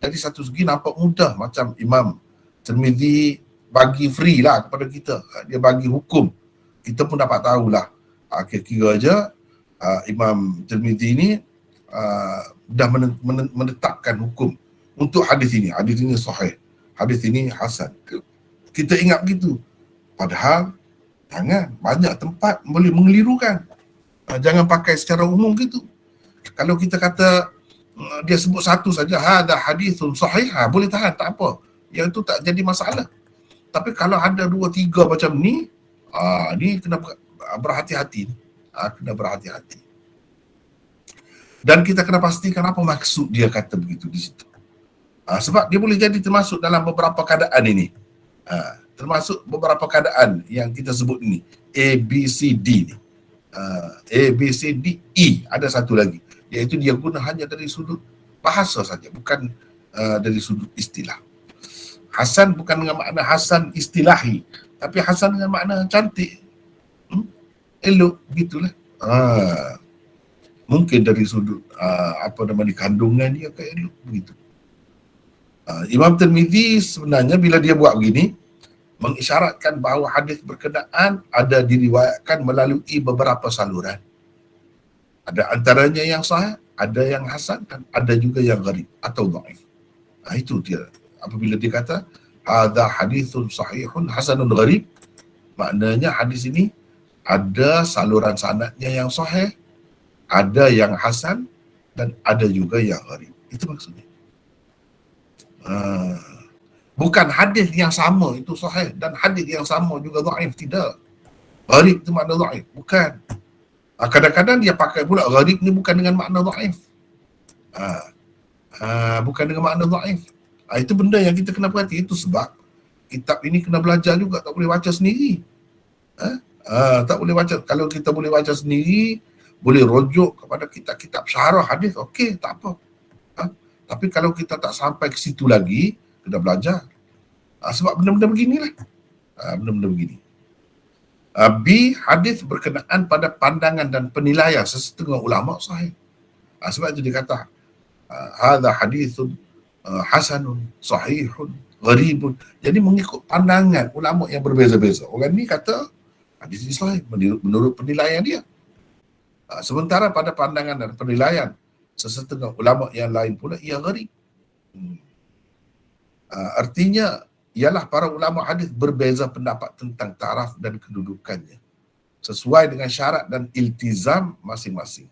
Dari satu segi nampak mudah, macam Imam Tirmizi bagi free lah kepada kita. Dia bagi hukum. Kita pun dapat tahulah. Kira-kira aja Imam Tirmizi ini dah menetapkan hukum untuk hadis ini. Hadis ini sahih, hadis ini hasan. Kita ingat begitu. Padahal jangan, banyak tempat boleh mengelirukan. Jangan pakai secara umum gitu. Kalau kita kata dia sebut satu saja, hadha hadithun sahih, boleh tahan, tak apa. Yang itu tak jadi masalah. Tapi kalau ada 2-3 macam ni, ni kena berhati-hati. Kena berhati-hati. Dan kita kena pastikan apa maksud dia kata begitu di situ. Sebab dia boleh jadi termasuk dalam beberapa keadaan ini. Termasuk beberapa keadaan yang kita sebut ini. A, B, C, D ni. A, B, C, D, E. Ada satu lagi. Iaitu dia guna hanya dari sudut bahasa saja. Bukan dari sudut istilah. Hasan bukan dengan makna hasan istilahi. Tapi hasan dengan makna cantik. Elok. Begitulah. Mungkin dari sudut kandungan dia ke elok. Begitu. Imam Tirmizi sebenarnya bila dia buat begini, mengisyaratkan bahawa hadis berkenaan ada diriwayatkan melalui beberapa saluran. Ada antaranya yang sahih, ada yang hasan, dan ada juga yang gharib atau dhaif. Itu dia. Apabila dia kata hadza hadithun sahihun hasanun gharib, maknanya hadis ini ada saluran sanadnya yang sahih, ada yang hasan, dan ada juga yang gharib. Itu maksudnya. Bukan hadis yang sama itu sahih dan hadis yang sama juga dhaif, tidak. Gharib itu makna dhaif, bukan. Kadang-kadang dia pakai pula gharib ni bukan dengan makna dhaif. Bukan dengan makna dhaif. Itu benda yang kita kena perhati. Itu sebab kitab ini kena belajar juga, tak boleh baca sendiri. Tak boleh baca. Kalau kita boleh baca sendiri, boleh rujuk kepada kitab-kitab syarah hadis, okey, tak apa. Tapi kalau kita tak sampai ke situ lagi, kena belajar. Sebab benda-benda beginilah. Benda-benda begini. B, hadis berkenaan pada pandangan dan penilaian sesetengah ulama sahih. Sebab itu dia kata hadza hadithun hasanun sahihun gharibun. Jadi mengikut pandangan ulama yang berbeza-beza. Orang ni kata hadis ini sahih menurut penilaian dia. Sementara pada pandangan dan penilaian sesetengah ulama yang lain pula ia gharib. Artinya ialah para ulama hadis berbeza pendapat tentang taraf dan kedudukannya sesuai dengan syarat dan iltizam masing-masing.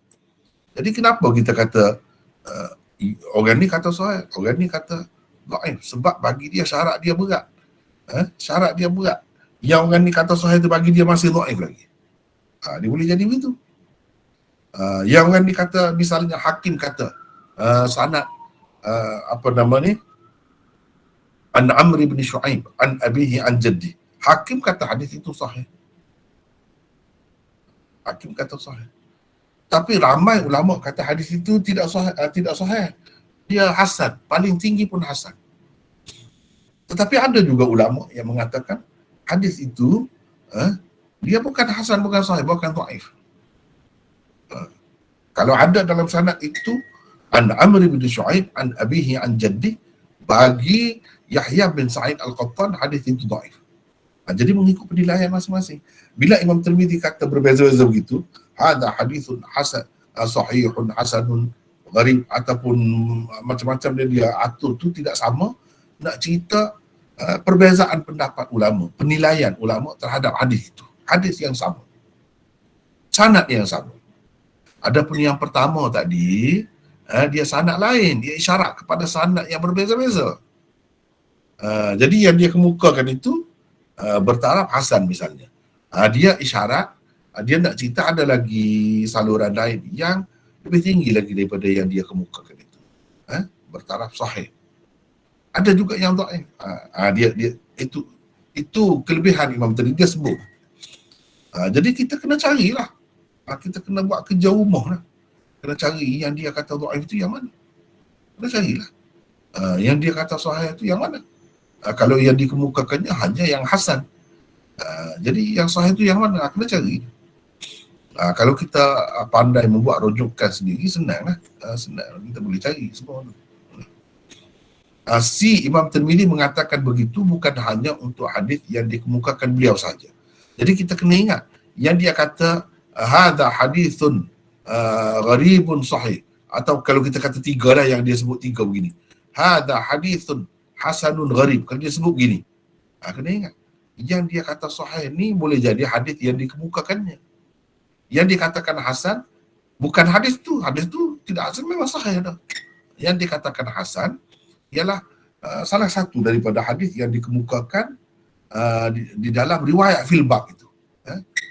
Jadi kenapa kita kata orang ni kata sahih, orang ni kata dhaif? Sebab bagi dia syarat dia berat. Syarat dia berat. Yang orang ni kata sahih tu bagi dia masih dhaif lagi. Dia boleh jadi begitu. Yang orang ni kata, misalnya hakim kata sanad an Amr bin Shu'aib an abihi an jaddi. Hakim kata hadis itu sahih. Hakim kata sahih. Tapi ramai ulama kata hadis itu tidak sahih. Dia hasan, paling tinggi pun hasan. Tetapi ada juga ulama yang mengatakan hadis itu dia bukan hasan, bukan sahih, bukan dhaif. Kalau ada dalam sanad itu an Amr bin Shu'aib an abihi an jaddi, bagi Yahya bin Sa'id Al-Qattan hadis itu dhaif. Jadi mengikut penilaian masing-masing. Bila Imam Tirmizi kata berbeza-beza begitu, hadza hadithun hasan sahihun hasanun gharib, ataupun macam-macam dia atur tu tidak sama, nak cerita perbezaan pendapat ulama, penilaian ulama terhadap hadis itu. Hadis yang sama, sanad yang sama. Adapun yang pertama tadi, dia sanad lain, dia isyarat kepada sanad yang berbeza-beza. Jadi yang dia kemukakan itu bertaraf hasan misalnya. Dia isyarat, dia nak cerita ada lagi saluran lain yang lebih tinggi lagi daripada yang dia kemukakan itu. Bertaraf sahih. Ada juga yang dhaif. Dia itu kelebihan Imam tadi dia sebut. Jadi kita kena carilah. Kita kena buat kerja rumah lah. Kena cari yang dia kata dhaif itu yang mana. Kena carilah. Yang dia kata sahih itu yang mana. Kalau yang dikemukakannya hanya yang hasan. Jadi yang sahih itu yang mana? Kena cari. Kalau kita pandai membuat rujukan sendiri, senanglah. Senang. Kita boleh cari semua. Si Imam Tirmizi mengatakan begitu bukan hanya untuk hadis yang dikemukakan beliau saja. Jadi kita kena ingat yang dia kata hadza hadithun gharibun sahih, atau kalau kita kata tiga lah, yang dia sebut tiga begini, hadza hadithun hasanun gharib, kalau dia sebut begini, kena ingat yang dia kata sahih ni boleh jadi hadis yang dikemukakannya. Yang dikatakan hasan bukan hadis tu tidak hasan, memang sahih dah. Yang dikatakan hasan ialah salah satu daripada hadis yang dikemukakan di dalam riwayat fil bab itu.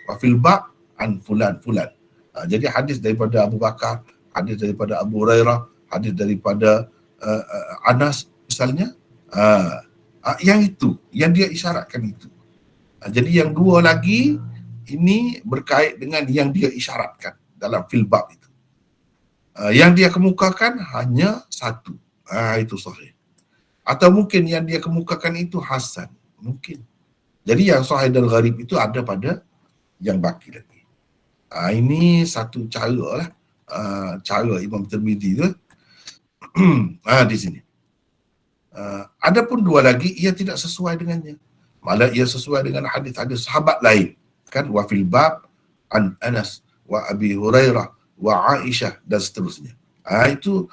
Wa fil bab an fulan. Jadi hadis daripada Abu Bakar, hadis daripada Abu Hurairah, hadis daripada Anas misalnya, yang itu, yang dia isyaratkan itu. Jadi yang dua lagi ini berkait dengan yang dia isyaratkan dalam fil bab itu. Yang dia kemukakan hanya satu. Itu sahih. Atau mungkin yang dia kemukakan itu hasan. Mungkin. Jadi yang sahih dan gharib itu ada pada yang baki lagi. Ini satu cara lah. Cara Imam Tirmizi tu. Di sini. Adapun dua lagi, ia tidak sesuai dengannya. Malah ia sesuai dengan hadis-hadis sahabat lain. Kan? Wa fil bab an Anas wa Abi Hurairah wa Aisyah dan seterusnya. Itu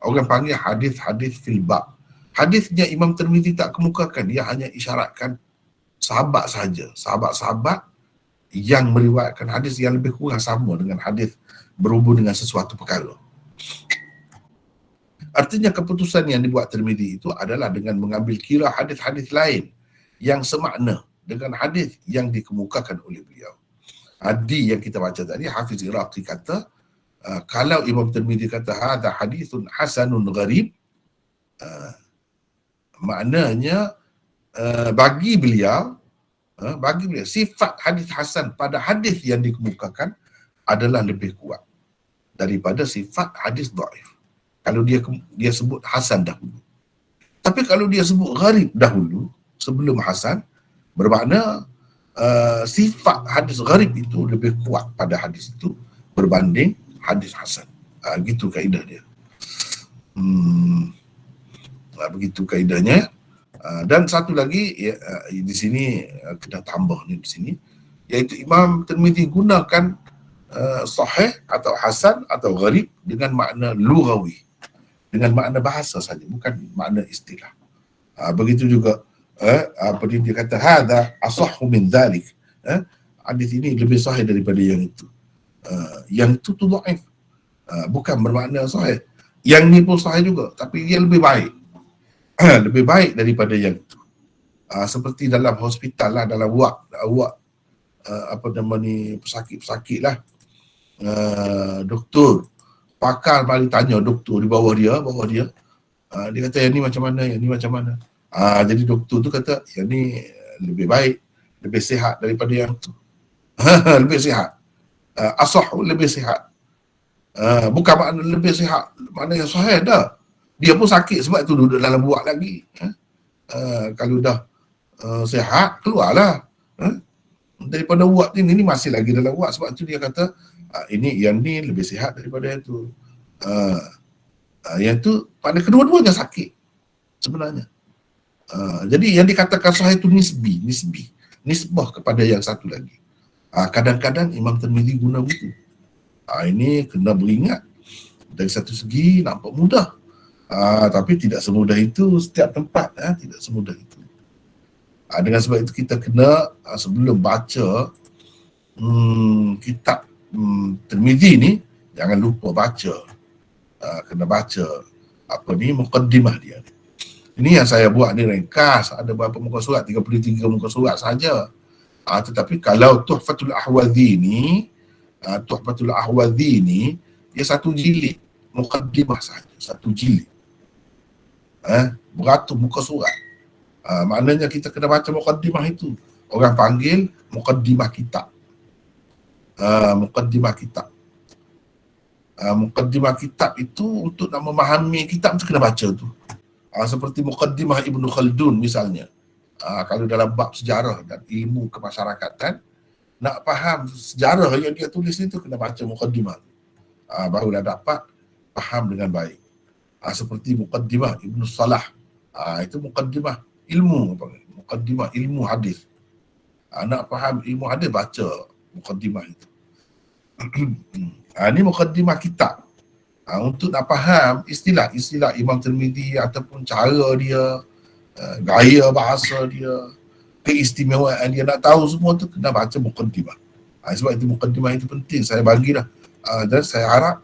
orang panggil hadis-hadis fil bab. Hadisnya Imam Tirmizi tak kemukakan, dia hanya isyaratkan sahabat sahaja. Sahabat-sahabat yang meriwayatkan hadis yang lebih kurang sama dengan hadis berhubung dengan sesuatu perkara. Artinya keputusan yang dibuat Tirmizi itu adalah dengan mengambil kira hadis-hadis lain yang semakna dengan hadis yang dikemukakan oleh beliau. Hadis yang kita baca tadi, Hafiz Iraqi kata, kalau Imam Tirmizi kata hadza hadithun hasanun gharib, maknanya bagi beliau sifat hadis hasan pada hadis yang dikemukakan adalah lebih kuat daripada sifat hadis dhaif. Kalau dia sebut hasan dahulu. Tapi kalau dia sebut gharib dahulu sebelum hasan, bermakna sifat hadis gharib itu lebih kuat pada hadis itu berbanding hadis hasan. Gitu kaedah dia. Begitu kaedahnya. Dan satu lagi di sini kena tambah ni di sini, iaitu Imam Tirmizi gunakan sahih atau hasan atau gharib dengan makna lughawi, dengan makna bahasa saja, bukan makna istilah. Begitu juga apa dia kata hadza asahhu min dzalik, hadis ini lebih sahih daripada yang itu. Yang itu tu dhaif, bukan bermakna sahih. Yang ni pun sahih juga, tapi dia lebih baik. Lebih baik daripada yang itu. Seperti dalam hospital lah, dalam ward apa nama ni, pesakit lah, doktor pakar mari tanya doktor di bawah dia dia kata yang ni macam mana. Jadi doktor tu kata yang ni lebih baik, lebih sihat daripada yang tu. Lebih sihat, asah lebih sihat. Bukan makna lebih sihat makna yang sahih dah. Dia pun sakit sebab tu duduk dalam ward lagi. Kalau dah sihat, keluarlah. Daripada ward ni masih lagi dalam ward. Sebab tu dia kata, yang ni lebih sihat daripada yang tu. Yang tu, pada kedua-duanya sakit sebenarnya. Jadi yang dikatakan sahih itu nisbah kepada yang satu lagi. Kadang-kadang Imam Tirmizi guna begitu. Ini kena beringat. Dari satu segi nampak mudah. Tapi tidak semudah itu setiap tempat, tidak semudah itu. Dengan sebab itu kita kena sebelum baca kitab Tirmizi ni, jangan lupa baca. Kena baca muqaddimah dia ni. Ini yang saya buat ni ringkas, ada berapa muka surat, 33 muka surat saja. Tetapi kalau Tuhfatul Ahwazi ni dia satu jilid, muqaddimah saja, satu jilid. Beratus muka surat. Maknanya kita kena baca muqaddimah itu. Orang panggil muqaddimah kitab. Muqaddimah kitab. Muqaddimah kitab itu untuk nak memahami kitab tu kena baca tu. Seperti muqaddimah Ibnu Khaldun misalnya. Kalau dalam bab sejarah dan ilmu kemasyarakatan, nak faham sejarah yang dia tulis itu kena baca muqaddimah. Barulah dapat faham dengan baik. Seperti muqaddimah Ibnu Salah. Itu muqaddimah ilmu, muqaddimah ilmu hadis. Nak faham ilmu hadis baca muqaddimah itu. Ini muqaddimah kitab. Untuk nak faham istilah Imam Tirmizi ataupun cara dia, gaya bahasa dia, keistimewaan dia, nak tahu semua tu kena baca muqaddimah. Sebab itu muqaddimah itu penting, saya bagilah. Dan saya harap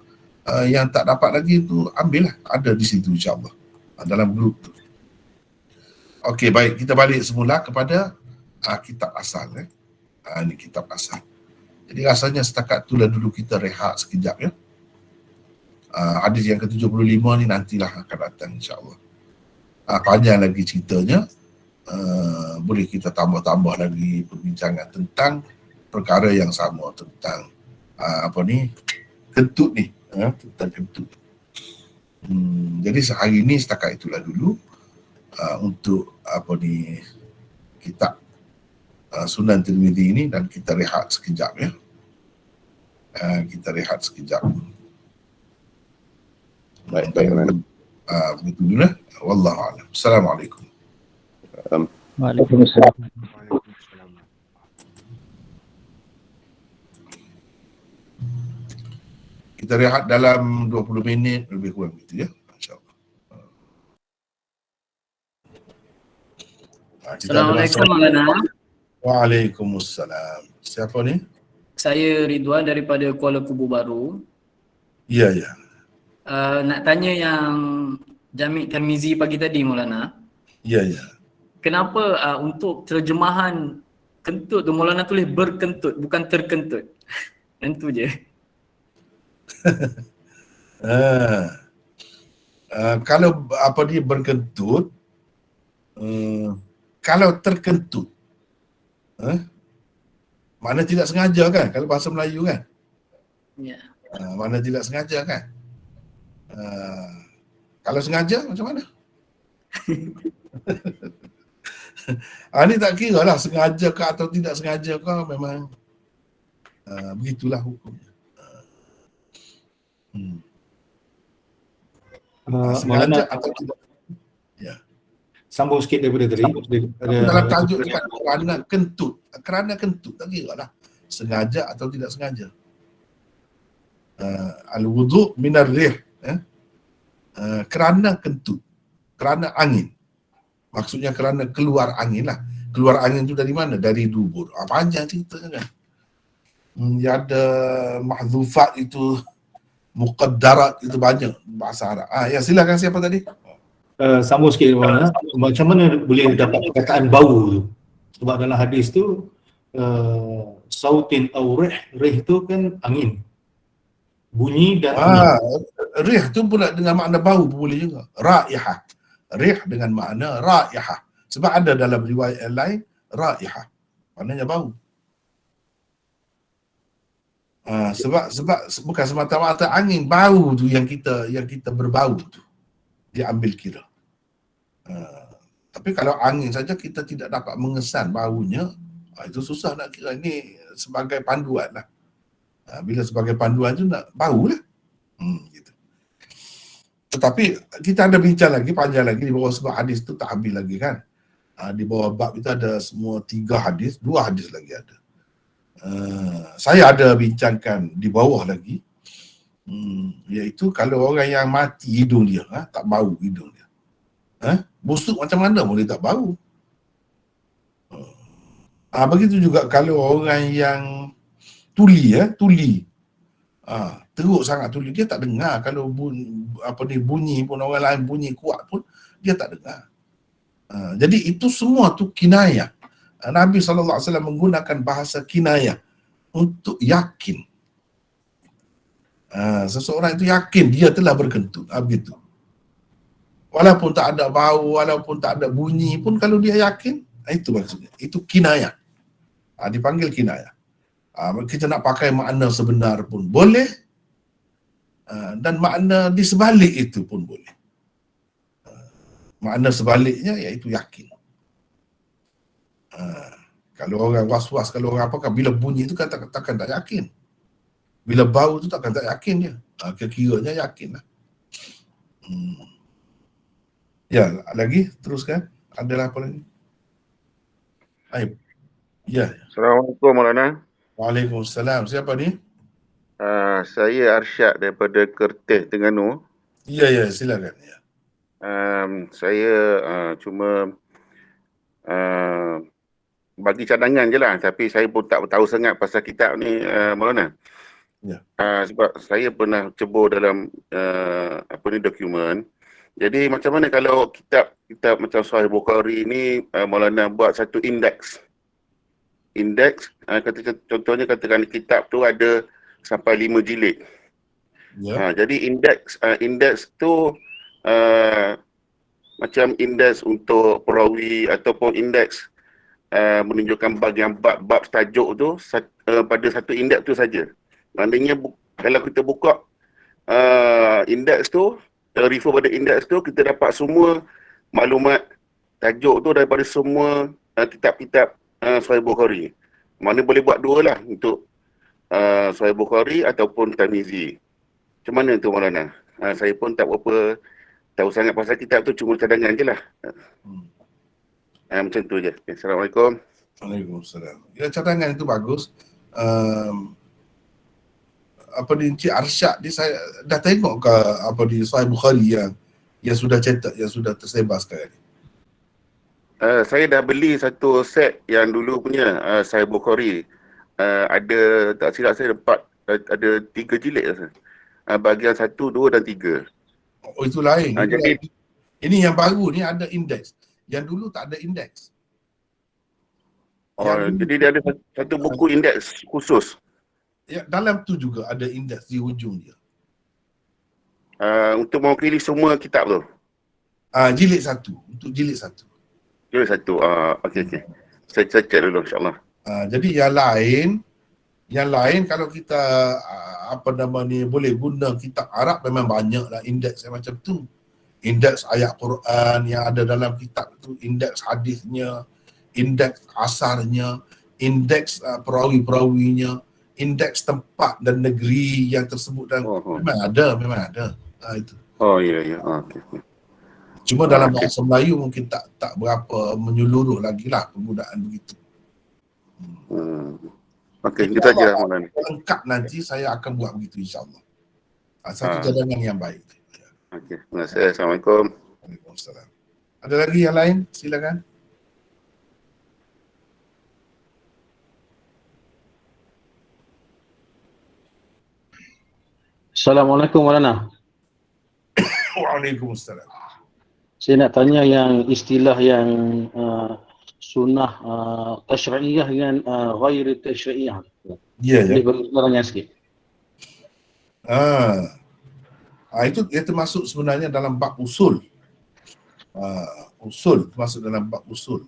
yang tak dapat lagi tu ambillah, ada di situ insya-Allah dalam grup tu. Okey, baik, kita balik semula kepada kitab asal. Ini kitab asal. Jadi rasanya setakat itulah dulu kita rehat sekejap ya. Hadis yang ke-75 ni nantilah akan datang insya-Allah. Panjang lagi ceritanya. Boleh kita tambah-tambah lagi perbincangan tentang perkara yang sama, tentang kentut ni, tentang kentut. Jadi sehari ni setakat itulah dulu untuk kitab Sunan Tirmizi ini, dan kita rehat sekejap ya. Kita rehat sekejap. Baik, Maulana. Begitu dulu lah. Wallahu a'lam. Assalamualaikum. Waalaikumsalam. Kita rehat dalam 20 minit lebih kurang gitu ya. InsyaAllah. Assalamualaikum Maulana. Waalaikumsalam. Siapa ni? Saya Ridwan daripada Kuala Kubu Baru. Ya, ya. Nak tanya yang Jami' Tirmizi pagi tadi Maulana. Ya, ya. Kenapa untuk terjemahan kentut tu Maulana tulis berkentut bukan terkentut? Yang tu je. Kalau dia berkentut, kalau terkentut, mana tidak sengaja kan, kalau bahasa Melayu kan, Ya. mana tidak sengaja kan. Kalau sengaja macam mana? Ini tak kira lah sengaja ke atau tidak sengaja ke, memang begitulah hukumnya. Sengaja atau tidak. Ya. Sambung sikit daripada tadi. Dalam tajuk dekat kerana kentut tak kira lah sengaja atau tidak sengaja. Al-wudu' minar rih, kerana kentut, kerana angin. Maksudnya kerana keluar angin lah. Keluar angin tu dari mana? Dari dubur. Panjang ceritanya kan. Dia ada mahzufat itu, muqaddarat itu banyak bahasa Arab. Ya silakan, siapa tadi? Sambung sikit macam mana boleh dapat perkataan bau tu? Sebab dalam hadis tu sautin au rih tu kan angin. Bunyi dan angin. Rih tu pula dengan makna bau boleh juga. Raihah. Rih dengan makna raihah. Sebab ada dalam riwayat yang lain raihah. Maknanya bau. Sebab bukan semata-mata angin, bau tu yang kita berbau tu dia ambil kira. Tapi kalau angin saja kita tidak dapat mengesan baunya, itu susah nak kira. Ini sebagai panduan lah. Bila sebagai panduan tu nak bau lah. Gitu. Tetapi kita ada bincang lagi, panjang lagi di bawah, sebab hadis tu tak habis lagi kan. Di bawah bab itu ada semua 3 hadis, 2 hadis lagi ada. Saya ada bincangkan di bawah lagi, iaitu kalau orang yang mati hidung dia tak bau hidung dia, busuk macam mana boleh tak bau? Begitu juga kalau orang yang tuli, teruk sangat tuli, dia tak dengar. Kalau bunyi pun, orang lain bunyi kuat pun dia tak dengar. Jadi itu semua tu kinayah. Nabi SAW menggunakan bahasa kinayah untuk yakin. Seseorang itu yakin dia telah berkentut, begitu. Walaupun tak ada bau, walaupun tak ada bunyi pun, kalau dia yakin, itu maksudnya. Itu kinayah. Dipanggil kinayah. Kita nak pakai makna sebenar pun boleh, dan makna di sebalik itu pun boleh. Makna sebaliknya iaitu yakin. Kalau orang was-was, kalau orang apakah, bila bunyi itu kan takkan tak yakin. Bila bau tu takkan tak yakin dia. Kira-kiranya yakin lah. Ya, lagi teruskan. Adalah apa lagi? Aib. Ya. Assalamualaikum Maulana. Waalaikumsalam. Siapa ni? Saya Arsyad daripada Kerteh, Terengganu. Ya, silakan. Ya. Saya cuma bagi cadangan je lah, tapi saya pun tak tahu sangat pasal kitab ni, Maulana. Ya. Sebab saya pernah cebur dalam dokumen. Jadi macam mana kalau kitab macam Sahih Bukhari ni, Maulana buat satu indeks. Contohnya katakan kitab tu ada sampai 5 jilid. Ya. Jadi indeks tu macam indeks untuk perawi ataupun indeks menunjukkan bahagian bab tajuk tu pada satu indeks tu saja. Maknanya kalau kita buka indeks tu, refer pada indeks tu, kita dapat semua maklumat tajuk tu daripada semua kitab-kitab Sahih Bukhari. Mana boleh buat dua lah, untuk Sahih Bukhari ataupun Tirmizi. Macam mana tu Maulana? Saya pun tak berapa tahu sangat pasal kitab tu, cuma cadangan je lah. Macam tu je. Assalamualaikum. Waalaikumsalam. Ya, cadangan itu bagus. Encik Arsyad ni, saya dah tengok ke di Sahih Bukhari yang sudah cetak, yang sudah tersebar sekarang ni? Saya dah beli satu set yang dulu punya Sahih Bukhari. Ada, tak silap saya, ada 3 jilid rasa. Bahagian 1, 2 dan 3. Oh, itu lain. Jadi ini yang baru ni ada indeks. Yang dulu tak ada indeks. Jadi dia ada satu buku indeks khusus. Ya, dalam tu juga ada indeks di hujung dia. Untuk mewakili semua kitab tu. Jilid 1. Untuk jilid 1. Jilid 1. Okey. Saya check dulu insya-Allah. Jadi yang lain kalau kita boleh guna kitab Arab, memang banyak lah indeks yang macam tu. Indeks ayat Quran yang ada dalam kitab tu, indeks hadisnya, indeks asarnya, indeks perawi-perawinya, indeks tempat dan negeri yang tersebut dan memang ada. Itu. Ya. Okey. Cuma dalam bahasa Melayu mungkin tak berapa menyeluruh lagi lah penggunaan begitu. Okey, kita saja lah Maulana. Lengkap nanti saya akan buat begitu insya-Allah. Satu cadangan yang baik. Okey, terima kasih. Assalamualaikum. Waalaikumsalam. Ada lagi yang lain? Silakan. Assalamualaikum Maulana. Waalaikumsalam. Saya nak tanya yang istilah yang sunnah tasyri'iyah dengan ghairi tasyri'iyah. Ya. Boleh bagi penerangan sikit? Itu dia termasuk sebenarnya dalam bab usul. Usul termasuk dalam bab usul.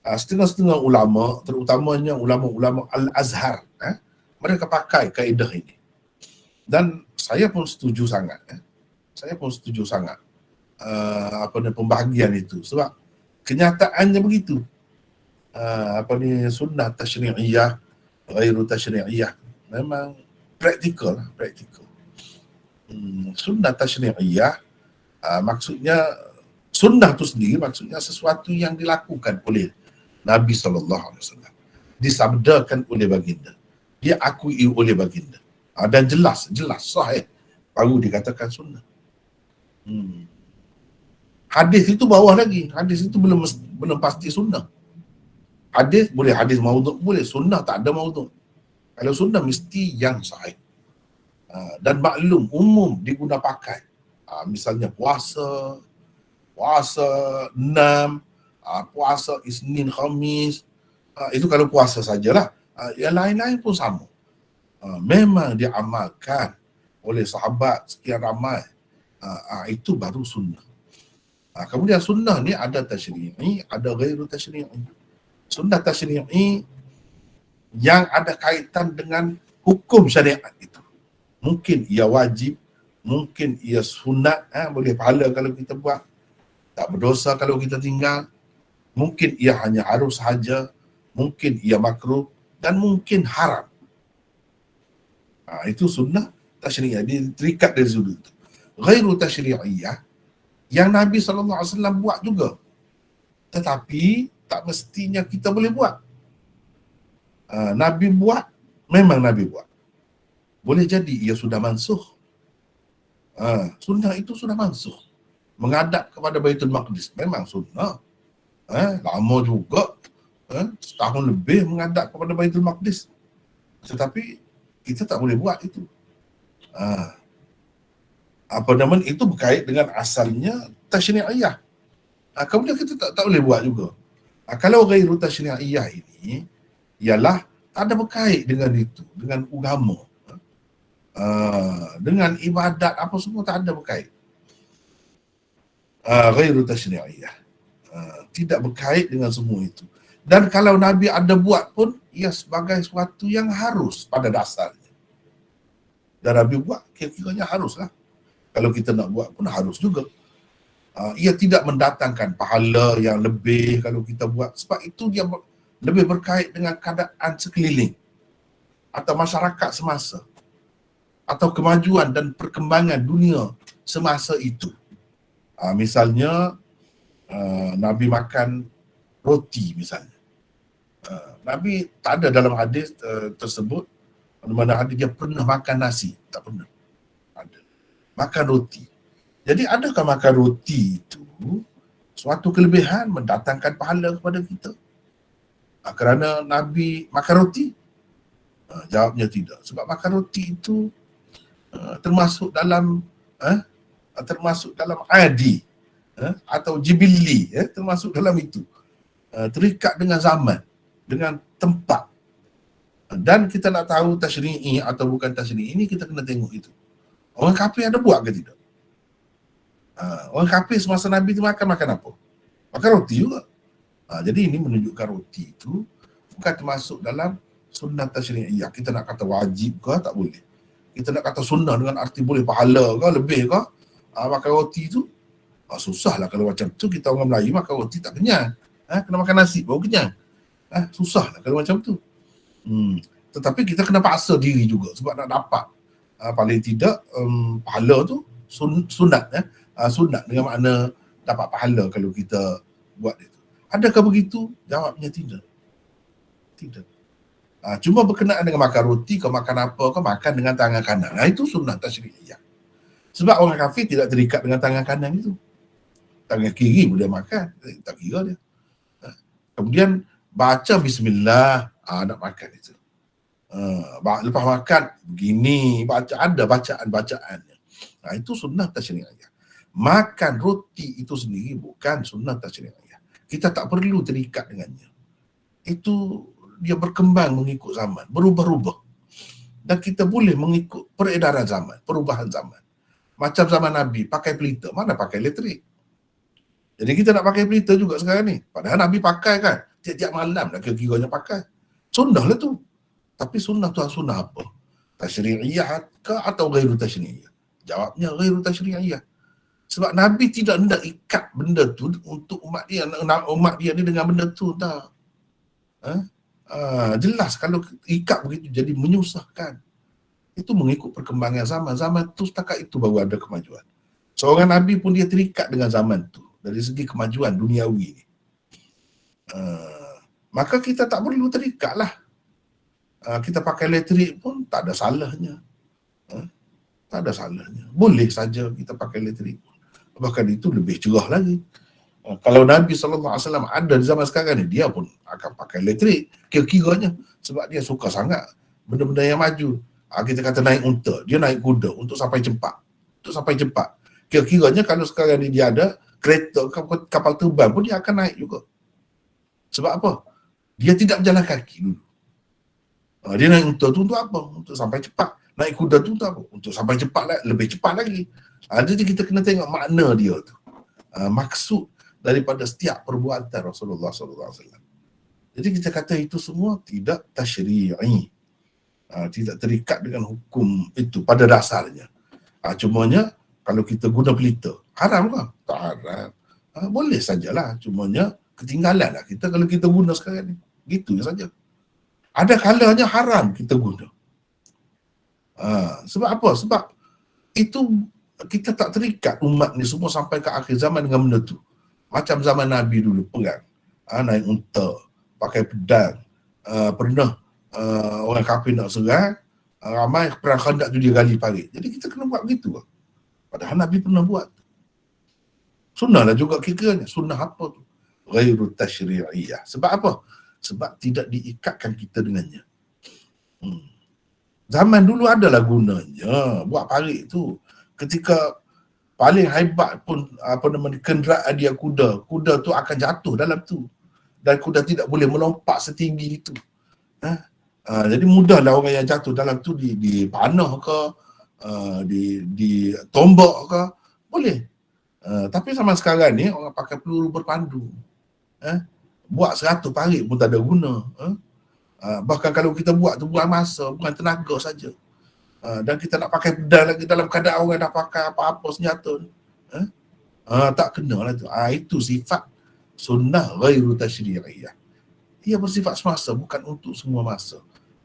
Setengah-setengah ulama, terutamanya ulama-ulama Al-Azhar, mereka pakai kaedah ini. Dan saya pun setuju sangat. Pembahagian itu, sebab kenyataannya begitu. Sunnah tasyri'iyah, ghairu tasyri'iyah, memang praktikal. Sunnah tasyri'iyah maksudnya, sunnah itu sendiri maksudnya sesuatu yang dilakukan oleh Nabi SAW, disabdakan oleh baginda, dia akui oleh baginda, dan jelas sahih, baru dikatakan sunnah. Hadis itu bawah lagi. Hadis itu belum pasti sunnah. hadis boleh, hadis maudhu' boleh, sunnah tak ada maudhu'. Kalau sunnah mesti yang sahih. Dan maklum umum diguna pakai. Misalnya puasa 6, puasa Isnin Khamis, itu kalau puasa sajalah. Yang lain-lain pun sama. Memang diamalkan oleh sahabat sekian ramai. Itu baru sunnah. Kemudian sunnah ni ada tasyri'i, ada ghairu tasyri'i. Sunnah tasyri'i yang ada kaitan dengan hukum syariat itu. Mungkin ia wajib, mungkin ia sunat, boleh pahala kalau kita buat, tak berdosa kalau kita tinggal, mungkin ia hanya harus sahaja, mungkin ia makruh, dan mungkin haram. Itu sunnah tasyri'iyah, dia terikat dari sudut itu. Ghairu tasyri'iyah yang Nabi SAW buat juga, tetapi tak mestinya kita boleh buat. Nabi buat, memang Nabi buat. Boleh jadi ia sudah mansuh. Sunnah itu sudah mansuh. Menghadap kepada Baitul Maqdis memang sunnah. Lama juga, setahun lebih menghadap kepada Baitul Maqdis. Tetapi kita tak boleh buat itu. Itu berkait dengan asalnya tasyri'iyah. Kemudian kita tak boleh buat juga. Kalau ghairu tasyri'iyah ini ialah tak ada berkait dengan itu, dengan agama, dengan ibadat apa semua tak ada berkait. Ghairu tasyri'iyah, tidak berkait dengan semua itu. Dan kalau Nabi ada buat pun ia sebagai sesuatu yang harus pada dasarnya. Dan Nabi buat kira-kiranya haruslah. Kalau kita nak buat pun harus juga. Ia tidak mendatangkan pahala yang lebih kalau kita buat. Sebab itu dia lebih berkait dengan keadaan sekeliling atau masyarakat semasa atau kemajuan dan perkembangan dunia semasa itu. Misalnya Nabi makan roti misalnya. Nabi tak ada dalam hadis tersebut mana hadis dia pernah makan nasi, tak pernah. Ada. Makan roti. Jadi adakah makan roti itu suatu kelebihan mendatangkan pahala kepada kita? Kerana Nabi makan roti? Jawabnya tidak. Sebab makan roti itu termasuk dalam adi atau jibilli, termasuk dalam itu. Terikat dengan zaman, dengan tempat. Dan kita nak tahu tasyri'i atau bukan tasyri'i ini kita kena tengok itu. Orang kafir ada buat ke tidak? Orang kafir semasa Nabi itu makan apa? Makan roti juga. Jadi ini menunjukkan roti itu bukan termasuk dalam sunnah tasyri'iyah. Kita nak kata wajib ke? Tak boleh. Kita nak kata sunnah dengan arti boleh pahala ke? Lebih ke? Makan roti itu susahlah kalau macam tu. Kita orang Melayu makan roti tak kenyang. Kena makan nasi baru kenyang. Susahlah kalau macam tu. Tetapi kita kena paksa diri juga sebab nak dapat paling tidak pahala tu sunat. Sunat dengan makna dapat pahala kalau kita buat itu. Adakah begitu? Jawabnya tidak. Tidak. Cuma berkenaan dengan makan roti, kau makan apa, kau makan dengan tangan kanan. Itu sunnah tasyri'iyah. Sebab orang kafir tidak terikat dengan tangan kanan itu. Tangan kiri boleh makan, tak kira dia. Kemudian baca bismillah, nak makan itu. Lepas makan begini, ada bacaan-bacaannya. Itu sunnah tasyri'iyah. Makan roti itu sendiri bukan sunnah tasyri'iyah. Kita tak perlu terikat dengannya. Itu dia berkembang mengikut zaman, berubah-ubah. Dan kita boleh mengikut peredaran zaman, perubahan zaman. Macam zaman Nabi, pakai pelita, mana pakai elektrik. Jadi kita nak pakai pelita juga sekarang ni. Padahal Nabi pakai kan, tiap-tiap malam nak kira-kiranya pakai. Sunnah lah tu. Tapi sunnah tu sunnah apa? Tasyri'iyah ke atau ghairu tasyri'iyah? Jawabnya ghairu tasyri'iyah. Sebab Nabi tidak hendak ikat benda tu untuk umat dia ni dengan benda tu, tak. Jelas kalau ikat begitu jadi menyusahkan. Itu mengikut perkembangan zaman. Zaman tu setakat itu baru ada kemajuan. Seorang Nabi pun dia terikat dengan zaman tu dari segi kemajuan duniawi ni. Maka kita tak perlu terikat lah. Kita pakai elektrik pun tak ada salahnya. Tak ada salahnya. Boleh saja kita pakai elektrik. Bahkan itu lebih cerah lagi. Kalau Nabi SAW ada di zaman sekarang ni, dia pun akan pakai elektrik kira-kiranya, sebab dia suka sangat benda-benda yang maju. Kita kata naik unta, dia naik kuda untuk sampai cepat. Kira-kiranya kalau sekarang ni dia ada kereta, kapal terbang pun dia akan naik juga. Sebab apa? Dia tidak berjalan kaki dulu. Dia naik unta tu untuk apa? Untuk sampai cepat. Naik kuda tu untuk apa? Untuk sampai cepat, lebih cepat lagi. Jadi kita kena tengok makna dia tu. Maksud daripada setiap perbuatan Rasulullah SAW. Jadi kita kata itu semua tidak tasyri'i. Tidak terikat dengan hukum itu pada dasarnya. Cumanya kalau kita guna pelita, haram ke? Tak haram. Boleh sajalah. Cumanya ketinggalan lah kita kalau kita guna sekarang ni. Gitu saja. Ada kalanya haram kita guna. Sebab apa? Sebab itu kita tak terikat umat ni semua sampai ke akhir zaman dengan benda tu. Macam zaman Nabi dulu, perang. Naik unta, pakai pedang. Pernah orang kafir nak serang, ramai perang Khandaq tu dia gali parit. Jadi kita kena buat begitu. Padahal Nabi pernah buat. Sunnah lah juga kira-kiranya. Sunnah apa tu? Ghairu tasyri'iyah. Sebab apa? Sebab tidak diikatkan kita dengannya. Zaman dulu adalah gunanya buat parit tu. Ketika paling hebat pun kenderaan dia kuda tu akan jatuh dalam tu, dan kuda tidak boleh melompat setinggi itu. Jadi mudahlah orang yang jatuh dalam tu dipanah ke, ditombak ke, boleh. Tapi zaman sekarang ni orang pakai peluru berpandu. Buat 100 parit pun tak ada guna. Bahkan kalau kita buat tu buang masa, bukan tenaga saja. Dan kita nak pakai pedang lagi dalam keadaan orang dah pakai apa-apa senjata ni. Tak kena lah tu. Itu sifat sunnah ghairu tasyri'iyah. Ia bersifat semasa, bukan untuk semua masa.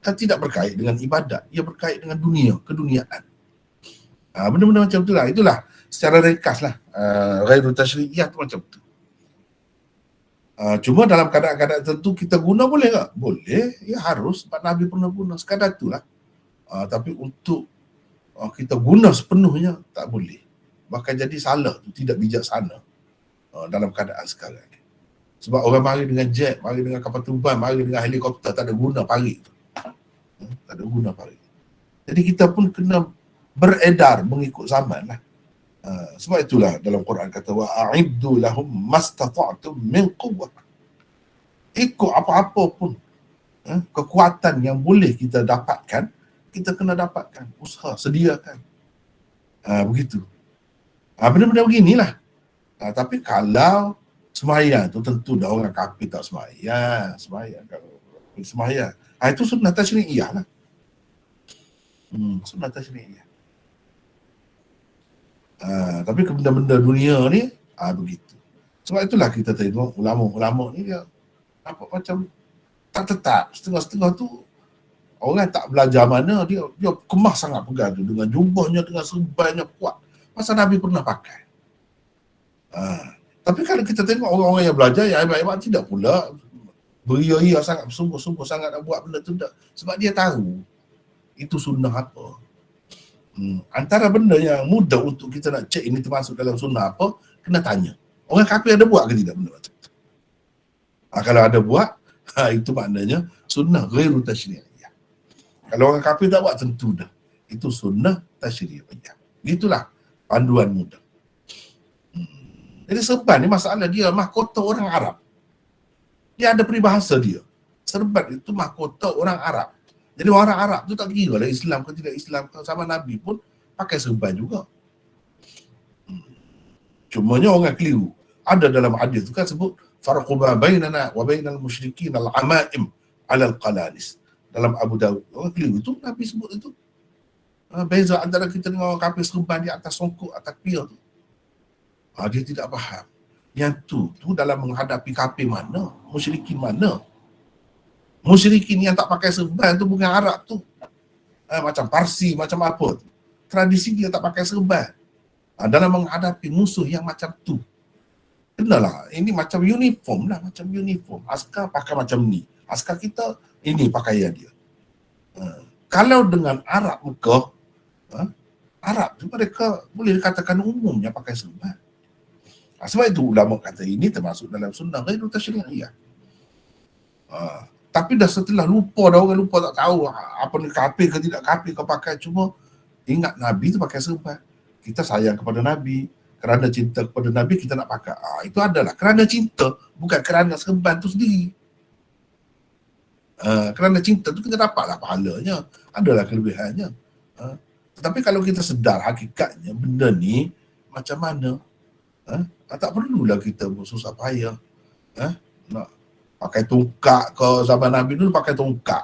Dan tidak berkait dengan ibadat. Ia berkait dengan dunia, keduniaan. Benda-benda macam itulah. Itulah secara ringkas lah. Ghairu tasyri'iyah tu macam tu. Cuma dalam keadaan-keadaan tertentu kita guna boleh tak? Boleh. Ya harus. Sebab Nabi pernah guna. Sekadar itulah. Tapi untuk kita guna sepenuhnya tak boleh. Bahkan jadi salah tu, tidak bijaksana dalam keadaan sekarang ni. Sebab orang mari dengan jet, mari dengan kapal terbang, mari dengan helikopter, tak ada guna parit tu. Tak ada guna parit. Jadi kita pun kena beredar mengikut zaman lah. Sebab itulah dalam Quran kata wa a'iddu lahum mastata'tum min quwwah. Ikut apa-apa pun kekuatan yang boleh kita dapatkan, kita kena dapatkan, usaha, sediakan. Begitu. Benda-benda beginilah. Tapi kalau sembahyang tu tentu dah orang kafir tak sembahyang. Sembahyang. Itu sunnah tasyri'iyah lah. Sunnah tasyri'iyah. Tapi benda-benda dunia ni, begitu. Sebab itulah kita tengok ulama-ulama ni dia nampak macam tak tetap. Setengah-setengah tu orang tak belajar mana, dia kemas sangat pegang tu dengan jubahnya, dengan serbannya kuat. Pasal Nabi pernah pakai. Tapi kalau kita tengok orang-orang yang belajar yang hebat-hebat tidak pula beria-ia sangat, bersungguh-sungguh sangat nak buat benda tu tak. Sebab dia tahu itu sunnah apa. Antara benda yang mudah untuk kita nak cek ini termasuk dalam sunnah apa, kena tanya. Orang kafir ada buat ke tidak benda macam tu? Kalau ada buat, itu maknanya sunnah ghairu tasyri'iyah. Kalau orang kafir tak buat, tentu dah. Itu sunnah tasyri'iyah. Itulah panduan mudah. Jadi serban ni masalah dia mahkota orang Arab. Dia ada peribahasa dia. Serban itu mahkota orang Arab. Jadi orang Arab tu tak kira lah Islam ke tidak Islam ke, sama Nabi pun pakai serban juga. Cumanya orang keliru. Ada dalam hadis tu kan sebut farqu bainana wa bainal musyrikin al-amaim 'ala al-qalanis. Dalam Abu Daud. Orang keliru tu Nabi sebut itu. Beza antara kita dengan orang kafir serban di atas songkok, atas pia tu. Dia tidak faham. Yang tu dalam menghadapi kafir mana, musyrikin mana. Musyrikin yang tak pakai serban tu bukan Arab tu. Macam Parsi, macam apa tu. Tradisi dia tak pakai serban. Dalam menghadapi musuh yang macam tu. Kenalah, ini macam uniform lah, macam uniform. Askar pakai macam ni. Askar kita, ini pakaian dia. Kalau dengan Arab Mekah, Arab tu mereka boleh dikatakan umumnya pakai serban. Sebab itu ulama kata ini termasuk dalam sunnah ghairu tasyri'iyah. Tapi dah setelah lupa, dah orang lupa, tak tahu apa ni kafir ke tidak kafir kau pakai, cuma ingat Nabi tu pakai serban. Kita sayang kepada Nabi, kerana cinta kepada Nabi kita nak pakai. Itu adalah kerana cinta, bukan kerana serban tu sendiri. Kerana cinta tu kita dapatlah pahalanya, adalah kelebihannya. Tetapi kalau kita sedar hakikatnya benda ni macam mana, tak perlulah kita bersusah payah nak pakai tongkat ke. Zaman Nabi dulu pakai tongkat.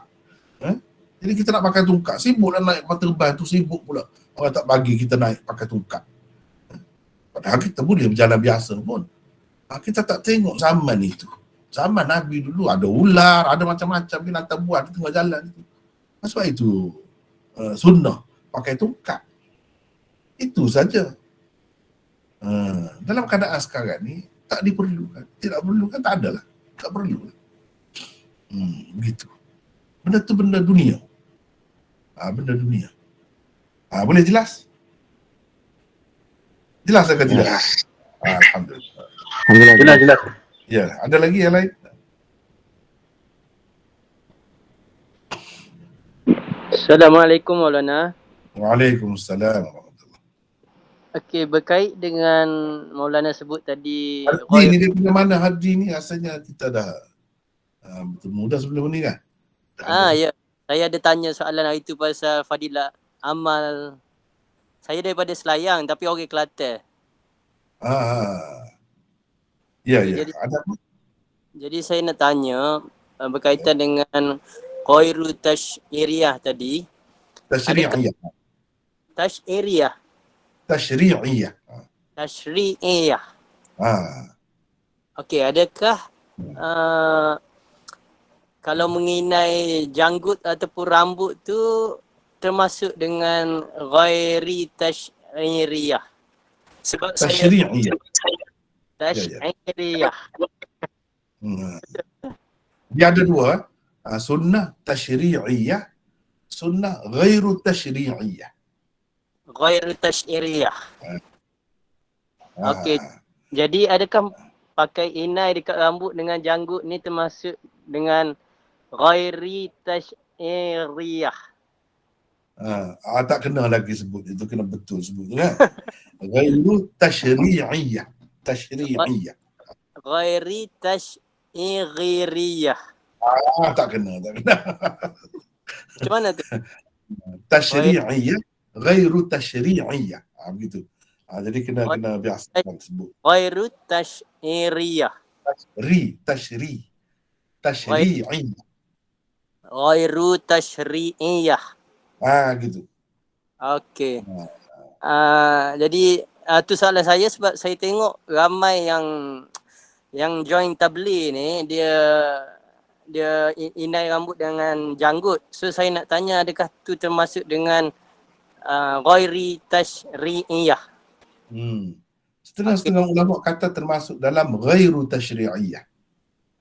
Jadi kita nak pakai tongkat, sibuk nak naik kapal terbang tu, sibuk pula orang tak bagi kita naik pakai tongkat. Padahal kita boleh berjalan biasa pun. Kita tak tengok zaman itu. Zaman Nabi dulu ada ular, ada macam-macam binatang buas di tengah jalan itu. Sebab itu sunnah pakai tongkat. Itu saja. Dalam keadaan sekarang ni tak diperlukan. Tidak perlukan, tak adalah. Tak perlu. Begitu. Benda tu benda dunia. Benda dunia. Boleh jelas? Jelas ke tidak? Alhamdulillah. Alhamdulillah. Jelas. Ya, ada lagi yang lain? Assalamualaikum Maulana. Waalaikumsalam. Okey, berkait dengan Maulana sebut tadi Haji ni dia punya mana? Haji ni rasanya kita dah bertemu dah sebelum ni kan? ya. Saya ada tanya soalan hari tu pasal fadilat amal. Saya daripada Selayang tapi orang Kelantan. Ya. Jadi, Ada apa? jadi saya nak tanya berkaitan dengan ghairu tasyri'iyah tadi. Tasyri'iyah. Tasyri'iyah. Tasyri'iyah. Tasyri'iyah. Okey, adakah kalau mengenai janggut ataupun rambut tu termasuk dengan ghairi tasyri'iyah? Sebab Tasyri'iyah. Tasyri'iyah. Dia ada dua, sunnah tasyri'iyah, sunnah ghairu tasyri'iyah. Ghairu tasyri'iyah. Okey. Jadi adakah pakai inai dekat rambut dengan janggut ni termasuk dengan ghairi tasyri'iyah? Tak kena lagi sebut, itu kena betul sebut kan. Ghairu tasyri'iyah. Tasyri'iyah. Ghairi tasyri'iyah. Tak kena. Macam mana tu? Tasyri'iyah, ghairu tasyri'iyah. Begitu. Jadi kena biasa sebut. Ghairu tasyri'iyah. Tasyri'iyah. Ghairu tasyri'iyah. Gitu. Okey. Jadi tu soalan saya sebab saya tengok ramai yang join tabligh ni dia inai rambut dengan janggut. So saya nak tanya adakah tu termasuk dengan ghairi tasyri'iyah? Setengah-setengah ulama kata termasuk dalam ghairu tasyri'iyah.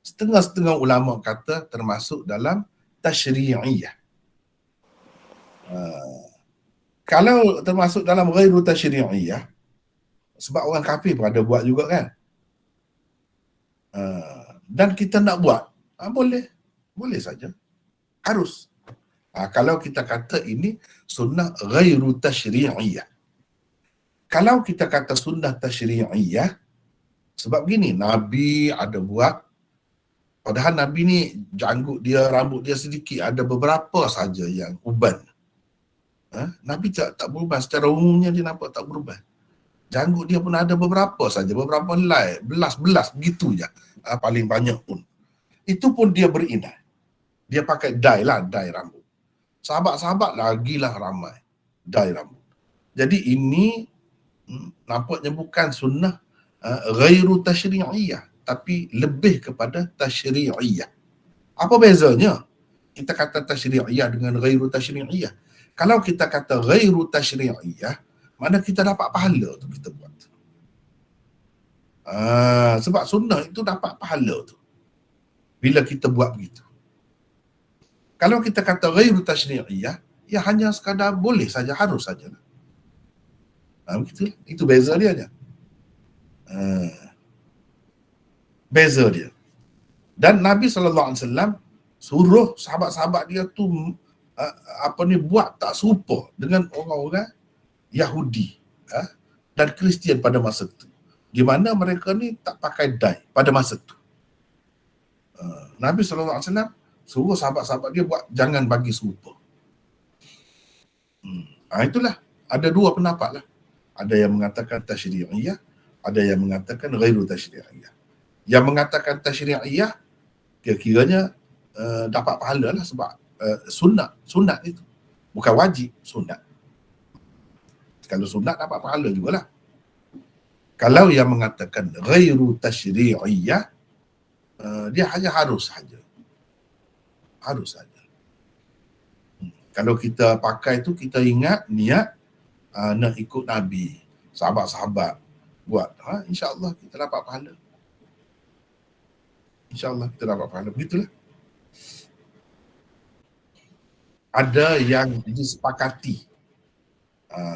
Setengah-setengah ulama kata termasuk dalam tasyri'iyah. Kalau termasuk dalam ghairu tasyri'iyah, sebab orang kafir pun ada buat juga kan. Dan kita nak buat, boleh saja. Harus. Kalau kita kata ini sunnah ghairu tasyri'iyah. Kalau kita kata sunnah tasyri'iyah, sebab begini, Nabi ada buat, padahal Nabi ni janggut dia, rambut dia sedikit, ada beberapa saja yang uban. Nabi tak berubah, secara umumnya dia nampak tak berubah. Janggut dia pun ada beberapa saja, beberapa helai, belas begitu je, paling banyak pun. Itu pun dia berinai. Dia pakai dye rambut. Sahabat-sahabat lagilah ramai dye rambut. Jadi ini nampaknya bukan sunnah ghairu tasyri'iyah, tapi lebih kepada tasyri'iyah. Apa bezanya kita kata tasyri'iyah dengan ghairu tasyri'iyah? Kalau kita kata ghairu tasyri'iyah, mana kita dapat pahala tu kita buat. Sebab sunnah itu dapat pahala tu bila kita buat begitu. Kalau kita kata ghairu tasyri'iyah, ya hanya sekadar boleh saja, harus saja. Begitu. Itu beza dia. Beza dia. Dan Nabi SAW suruh sahabat-sahabat dia tu buat tak serupa dengan orang-orang Yahudi dan Kristian pada masa itu. Di mana mereka ni tak pakai dai pada masa itu. Nabi SAW suruh sahabat-sahabat dia buat jangan bagi serupa. Itulah, ada dua pendapat lah. Ada yang mengatakan tasyri'iyah, ada yang mengatakan ghairu tasyri'iyah. Yang mengatakan tasyri'iyah kira-kiranya dapat pahala lah sebab sunat itu. Bukan wajib, sunat. Kalau sunat dapat pahala jugalah. Kalau yang mengatakan ghairu tasyri'iyah, dia hanya harus saja. Harus saja. Kalau kita pakai tu, kita ingat niat nak ikut Nabi, sahabat-sahabat buat, insya-Allah kita dapat pahala. InsyaAllah kita dapat pahala. Begitulah. Ada yang disepakati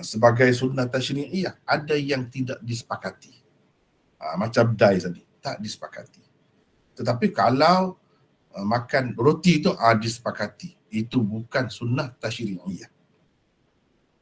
sebagai sunnah tasyri'iyah, ada yang tidak disepakati. Macam dai tadi, tak disepakati. Tetapi kalau makan roti itu disepakati. Itu bukan sunnah tasyri'iyah.